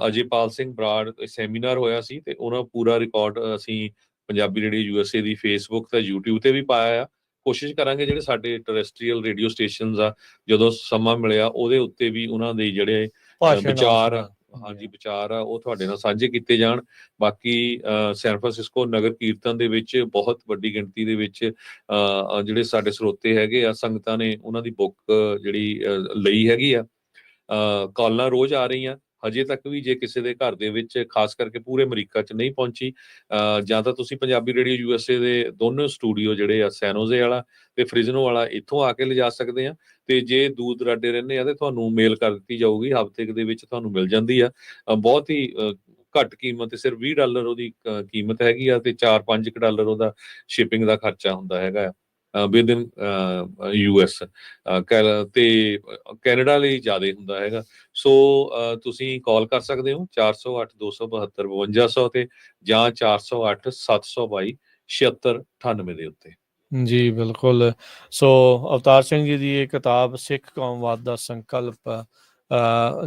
ਅਜੇਪਾਲ ਸਿੰਘ ਬਰਾੜ ਸੈਮੀਨਾਰ ਹੋਇਆ ਸੀ, ਤੇ ਉਹਨਾਂ ਪੂਰਾ ਰਿਕਾਰਡ ਅਸੀਂ ਪੰਜਾਬੀ ਰੇਡੀਓ ਯੂਐਸਏ ਦੀ ਫੇਸਬੁੱਕ ਤੇ YouTube ਤੇ ਵੀ ਪਾਇਆ ਆ। ਕੋਸ਼ਿਸ਼ ਕਰਾਂਗੇ ਜਿਹੜੇ ਸਾਡੇ ਟੈਰੇਸਟਰੀਅਲ ਰੇਡੀਓ ਸਟੇਸ਼ਨਸ ਆ, ਜਦੋਂ ਸਮਾਂ ਮਿਲਿਆ ਉਹਦੇ ਉੱਤੇ ਵੀ ਉਹਨਾਂ ਦੇ ਜਿਹੜੇ ਵਿਚਾਰ ਆ, ਹਾਂਜੀ ਵਿਚਾਰ ਆ, ਉਹ ਤੁਹਾਡੇ ਨਾਲ ਸਾਂਝੇ ਕੀਤੇ ਜਾਣ। ਬਾਕੀ ਸੈਨ ਫਰਾਂਸਿਸਕੋ ਨਗਰ ਕੀਰਤਨ ਦੇ ਵਿੱਚ ਬਹੁਤ ਵੱਡੀ ਗਿਣਤੀ ਦੇ ਵਿੱਚ ਜਿਹੜੇ ਸਾਡੇ ਸਰੋਤੇ ਹੈਗੇ ਆ, ਸੰਗਤਾਂ ਨੇ ਉਹਨਾਂ ਦੀ ਬੁੱਕ ਜਿਹੜੀ ਲਈ ਹੈਗੀ ਆ। ਕਾਲਾਂ ਰੋਜ਼ ਆ ਰਹੀਆਂ। ਹਜੇ ਤੱਕ ਵੀ ਜੇ ਕਿਸੇ ਦੇ ਘਰ ਦੇ ਵਿੱਚ, ਖਾਸ ਕਰਕੇ ਪੂਰੇ ਅਮਰੀਕਾ 'ਚ ਨਹੀਂ ਪਹੁੰਚੀ, ਜਾਂ ਤਾਂ ਤੁਸੀਂ ਪੰਜਾਬੀ ਰੇਡੀਓ ਯੂਐਸਏ ਦੇ ਦੋਨੋਂ ਸਟੂਡੀਓ ਜਿਹੜੇ ਆ, ਸੈਨੋਜ਼ੇ ਵਾਲਾ ਤੇ ਫ੍ਰਿਜ਼ਨੋ ਵਾਲਾ, ਇੱਥੋਂ ਆ ਕੇ ਲਿਜਾ ਸਕਦੇ ਆ। ਤੇ ਜੇ ਦੂਰ ਦਰਾਡੇ ਰਹਿੰਦੇ ਆ ਤੇ ਤੁਹਾਨੂੰ ਮੇਲ ਕਰ ਦਿੱਤੀ ਜਾਊਗੀ, ਹਫ਼ਤੇ ਦੇ ਵਿੱਚ ਤੁਹਾਨੂੰ ਮਿਲ ਜਾਂਦੀ ਆ। ਬਹੁਤ ਹੀ ਘੱਟ ਕੀਮਤ, ਸਿਰਫ $20 ਉਹਦੀ ਕੀਮਤ ਹੈਗੀ ਆ, ਤੇ $4-5 ਉਹਦਾ ਸ਼ਿਪਿੰਗ ਦਾ ਖਰਚਾ ਹੁੰਦਾ ਹੈਗਾ ਵਿਦ ਇਨ US। ਤੇ ਕੈਨੇਡਾ ਲਈ ਜ਼ਿਆਦਾ ਹੁੰਦਾ ਹੈਗਾ। ਸੋ ਤੁਸੀਂ ਕਾਲ ਕਰ ਸਕਦੇ ਹੋ 408-272-5200 ਤੇ, ਜਾਂ 408-722-7698 ਦੇ ਉੱਤੇ। ਜੀ ਬਿਲਕੁਲ। ਸੋ ਅਵਤਾਰ ਸਿੰਘ ਜੀ ਦੀ ਇਹ ਕਿਤਾਬ ਸਿੱਖ ਕੌਮਵਾਦ ਦਾ ਸੰਕਲਪ,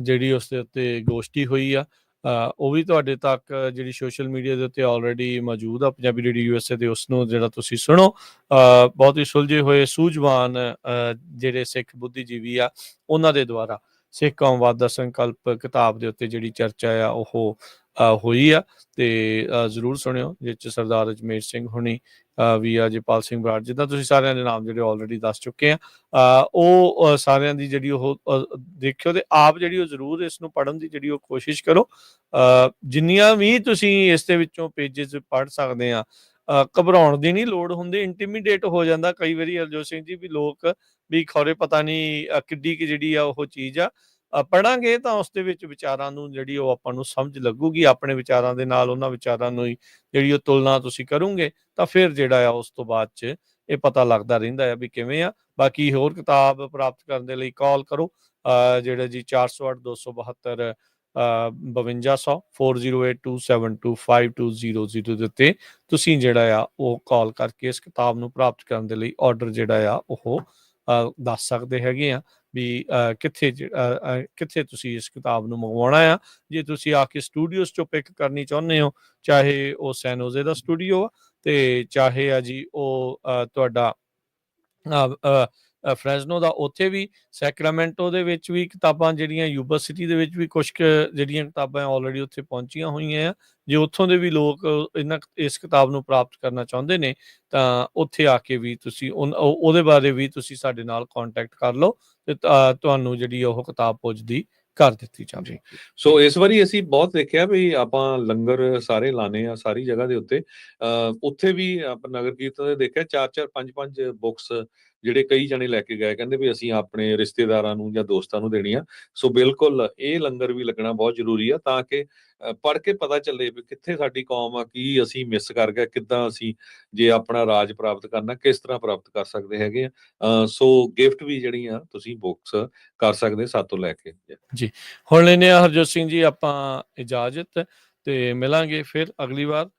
ਜਿਹੜੀ ਉਸ ਦੇ ਉੱਤੇ ਗੋਸ਼ਟੀ ਹੋਈ ਆ, ਉਹ ਵੀ ਤੁਹਾਡੇ ਤੱਕ ਜਿਹੜੀ ਸੋਸ਼ਲ ਮੀਡੀਆ ਦੇ ਉੱਤੇ ਆਲਰੇਡੀ ਮੌਜੂਦ ਆ, ਪੰਜਾਬੀ ਰੇਡੀਓ ਯੂਐਸਏ ਦੇ, ਉਸਨੂੰ ਜਿਹੜਾ ਤੁਸੀਂ ਸੁਣੋ। ਬਹੁਤ ਹੀ ਸੁਲਝੇ ਹੋਏ ਸੂਝਵਾਨ ਜਿਹੜੇ ਸਿੱਖ ਬੁੱਧੀਜੀਵੀ ਆ, ਉਹਨਾਂ ਦੇ ਦੁਆਰਾ ਸਿੱਖ ਕੌਮਵਾਦ ਦਾ ਸੰਕਲਪ ਕਿਤਾਬ ਦੇ ਉੱਤੇ ਜਿਹੜੀ ਚਰਚਾ ਆ ਉਹ ਹੋਈ ਆ, ਤੇ ਜ਼ਰੂਰ ਸੁਣਿਓ। ਜਿਸ 'ਚ ਸਰਦਾਰ ਅਜਮੇਰ ਸਿੰਘ ਹੁਣੀ ਵੀ ਆ, ਅਜੇਪਾਲ ਸਿੰਘ ਬਰਾੜ, ਜਿੱਦਾਂ ਤੁਸੀਂ ਸਾਰਿਆਂ ਦੇ ਨਾਮ ਜਿਹੜੇ ਆਲਰੇਡੀ ਦੱਸ ਚੁੱਕੇ ਆ, ਉਹ ਸਾਰਿਆਂ ਦੀ ਜਿਹੜੀ ਉਹ ਦੇਖਿਓ, ਤੇ ਆਪ ਜਿਹੜੀ ਉਹ ਜ਼ਰੂਰ ਇਸ ਨੂੰ ਪੜ੍ਹਨ ਦੀ ਜਿਹੜੀ ਉਹ ਕੋਸ਼ਿਸ਼ ਕਰੋ। ਜਿੰਨੀਆਂ ਵੀ ਤੁਸੀਂ ਇਸ ਦੇ ਵਿੱਚੋਂ ਪੇਜਿਸ ਪੜ੍ਹ ਸਕਦੇ ਆ, ਘਬਰਾਉਣ ਦੀ ਨਹੀਂ ਲੋੜ ਹੁੰਦੀ। ਇੰਟੀਮੀਡੇਟ ਹੋ ਜਾਂਦਾ ਕਈ ਵਾਰੀ ਹਰਜੋਤ ਸਿੰਘ ਜੀ, ਵੀ ਲੋਕ ਵੀ ਖੌਰੇ ਪਤਾ ਨਹੀਂ ਕਿੱਡੀ ਕਿ ਜਿਹੜੀ ਆ ਉਹ ਚੀਜ਼ ਆ। ਪੜ੍ਹਾਂਗੇ ਤਾਂ ਉਸ ਦੇ ਵਿੱਚ ਵਿਚਾਰਾਂ ਨੂੰ ਜਿਹੜੀ ਉਹ ਆਪਾਂ ਨੂੰ ਸਮਝ ਲੱਗੂਗੀ। ਆਪਣੇ ਵਿਚਾਰਾਂ ਦੇ ਨਾਲ ਉਹਨਾਂ ਵਿਚਾਰਾਂ ਨੂੰ ਹੀ ਜਿਹੜੀ ਉਹ ਤੁਲਨਾ ਤੁਸੀਂ ਕਰੋਗੇ, ਤਾਂ ਫਿਰ ਜਿਹੜਾ ਆ ਉਸ ਤੋਂ ਬਾਅਦ 'ਚ ਇਹ ਪਤਾ ਲੱਗਦਾ ਰਹਿੰਦਾ ਆ ਵੀ ਕਿਵੇਂ ਆ। ਬਾਕੀ ਹੋਰ ਕਿਤਾਬ ਪ੍ਰਾਪਤ ਕਰਨ ਦੇ ਲਈ ਕਾਲ ਕਰੋ, ਜਿਹੜਾ ਜੀ 408-272 5200 4082725200 ਦੇ ਉੱਤੇ ਤੁਸੀਂ ਜਿਹੜਾ ਆ ਉਹ ਕਾਲ ਕਰਕੇ ਇਸ ਕਿਤਾਬ ਨੂੰ ਪ੍ਰਾਪਤ ਕਰਨ ਦੇ ਲਈ ਆਰਡਰ ਜਿਹੜਾ ਆ ਉਹ ਦੱਸ ਸਕਦੇ ਹੈਗੇ ਆ ਵੀ ਕਿੱਥੇ ਤੁਸੀਂ ਇਸ ਕਿਤਾਬ ਨੂੰ ਮੰਗਵਾਉਣਾ ਆ। ਜੇ ਤੁਸੀਂ ਆ ਕੇ ਸਟੂਡੀਓਜ਼ 'ਚੋਂ ਪਿਕ ਕਰਨੀ ਚਾਹੁੰਦੇ ਹੋ, ਚਾਹੇ ਉਹ ਸੈਨੋਜ਼ੇ ਦਾ ਸਟੂਡੀਓ ਆ, ਤੇ ਚਾਹੇ ਆ ਜੀ ਉਹ ਤੁਹਾਡਾ ਫਰੈਜ਼ਨੋ ਦਾ, ਉੱਥੇ ਵੀ ਸੈਕਰਾਮੈਂਟੋ ਦੇ ਵਿੱਚ ਵੀ ਕਿਤਾਬਾਂ ਜਿਹੜੀਆਂ, ਯੂਬਾ ਸਿਟੀ ਦੇ ਵਿੱਚ ਵੀ ਕੁਛ ਕੁ ਜਿਹੜੀਆਂ ਕਿਤਾਬਾਂ ਆਲਰੇਡੀ ਉੱਥੇ ਪਹੁੰਚੀਆਂ ਹੋਈਆਂ ਆ। ਜੇ ਉੱਥੋਂ ਦੇ ਵੀ ਲੋਕ ਇਸ ਕਿਤਾਬ ਨੂੰ ਪ੍ਰਾਪਤ ਕਰਨਾ ਚਾਹੁੰਦੇ ਨੇ, ਤਾਂ ਉੱਥੇ ਆ ਕੇ ਵੀ ਤੁਸੀਂ ਉਹਦੇ ਬਾਰੇ ਵੀ ਤੁਸੀਂ ਸਾਡੇ ਨਾਲ ਕੰਟੈਕਟ ਕਰ ਲਓ, ਤੇ ਤੁਹਾਨੂੰ ਜਿਹੜੀ ਉਹ ਕਿਤਾਬ ਪੁੱਜਦੀ ਕਰ ਦਿੱਤੀ ਜਾਵੇ। ਸੋ ਇਸ ਵਾਰੀ ਅਸੀਂ ਬਹੁਤ ਦੇਖਿਆ ਵੀ ਆਪਾਂ ਲੰਗਰ ਸਾਰੇ ਲਾਣੇ ਆ ਸਾਰੀ ਜਗ੍ਹਾ ਦੇ ਉੱਤੇ। ਉੱਥੇ ਵੀ ਆਪਾਂ ਨਗਰ ਕੀਰਤਨ ਦੇ ਦੇਖਿਆ 4-4 5-5 ਬੁੱਕਸ ਜਿਹੜੇ ਕਈ ਜਣੇ ਲੈ ਕੇ ਗਏ, ਕਹਿੰਦੇ ਵੀ ਅਸੀਂ ਆਪਣੇ ਰਿਸ਼ਤੇਦਾਰਾਂ ਨੂੰ ਜਾਂ ਦੋਸਤਾਂ ਨੂੰ ਦੇਣੀ ਆ। ਸੋ ਬਿਲਕੁਲ ਇਹ ਲੰਗਰ ਵੀ ਲੱਗਣਾ ਬਹੁਤ ਜ਼ਰੂਰੀ ਆ, ਤਾਂ ਕਿ ਪੜ੍ਹ ਕੇ ਪਤਾ ਚੱਲੇ ਵੀ ਕਿੱਥੇ ਸਾਡੀ ਕੌਮ ਆ, ਕੀ ਅਸੀਂ ਮਿਸ ਕਰ ਗਏ, ਕਿੱਦਾਂ ਅਸੀਂ ਜੇ ਆਪਣਾ ਰਾਜ ਪ੍ਰਾਪਤ ਕਰਨਾ ਕਿਸ ਤਰ੍ਹਾਂ ਪ੍ਰਾਪਤ ਕਰ ਸਕਦੇ ਹੈਗੇ ਆ। ਸੋ ਗਿਫਟ ਵੀ ਜਿਹੜੀਆਂ ਤੁਸੀਂ ਬੁੱਕਸ ਕਰ ਸਕਦੇ ਸਾਤੋਂ ਲੈ ਕੇ। ਜੀ ਹੁਣ ਲੈਂਦੇ ਹਾਂ ਹਰਜੋਤ ਸਿੰਘ ਜੀ ਆਪਾਂ ਇਜਾਜ਼ਤ, ਤੇ ਮਿਲਾਂਗੇ ਫਿਰ ਅਗਲੀ ਵਾਰ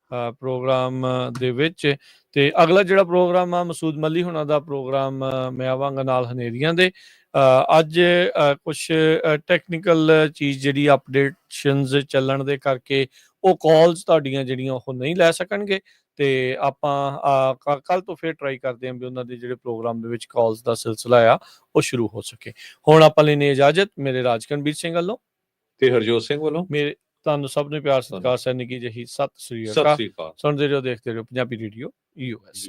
ਪ੍ਰੋਗਰਾਮ ਦੇ ਵਿੱਚ। ਤੇ ਅਗਲਾ ਜਿਹੜਾ ਪ੍ਰੋਗਰਾਮ ਆ ਮਸੂਦ ਮੱਲੀ ਹੁਣਾਂ ਦਾ ਪ੍ਰੋਗਰਾਮ ਮੈਂ ਆਵਾਂਗਾ ਨਾਲ ਹਨੇਰੀਆਂ ਦੇ। ਅੱਜ ਕੁਛ ਟੈਕਨੀਕਲ ਚੀਜ਼ ਜਿਹੜੀ ਅਪਡੇਸ਼ਨਸ ਚੱਲਣ ਦੇ ਕਰਕੇ ਉਹ ਕਾਲਸ ਤੁਹਾਡੀਆਂ ਜਿਹੜੀਆਂ ਉਹ ਨਹੀਂ ਲੈ ਸਕਣਗੇ। ਤੇ ਆਪਾਂ ਕੱਲ ਤੋਂ ਫਿਰ ਟਰਾਈ ਕਰਦੇ ਹਾਂ ਵੀ ਉਹਨਾਂ ਦੇ ਜਿਹੜੇ ਪ੍ਰੋਗਰਾਮ ਦੇ ਵਿੱਚ ਕਾਲਸ ਦਾ ਸਿਲਸਿਲਾ ਆ ਉਹ ਸ਼ੁਰੂ ਹੋ ਸਕੇ। ਹੁਣ ਆਪਾਂ ਲੈਣੇ ਇਜਾਜ਼ਤ ਮੇਰੇ ਰਾਜਕਨਵੀਰ ਸਿੰਘ ਵੱਲੋਂ ਤੇ ਹਰਜੋਤ ਸਿੰਘ ਵੱਲੋਂ ਮੇਰੇ ਤੁਹਾਨੂੰ ਸਭ ਨੂੰ ਪਿਆਰ ਸਤਿਕਾਰ ਸੈਨਿਕ ਜਿਹੀ ਸਤਿ ਸ੍ਰੀ ਸਤਿ ਅਕਾਲ। ਸ੍ਰੀ ਅਕਾਲ। ਸੁਣਦੇ ਰਹੋ ਦੇਖਦੇ ਰਹੋ ਪੰਜਾਬੀ ਰੇਡੀਓ ਯੂਐਸ।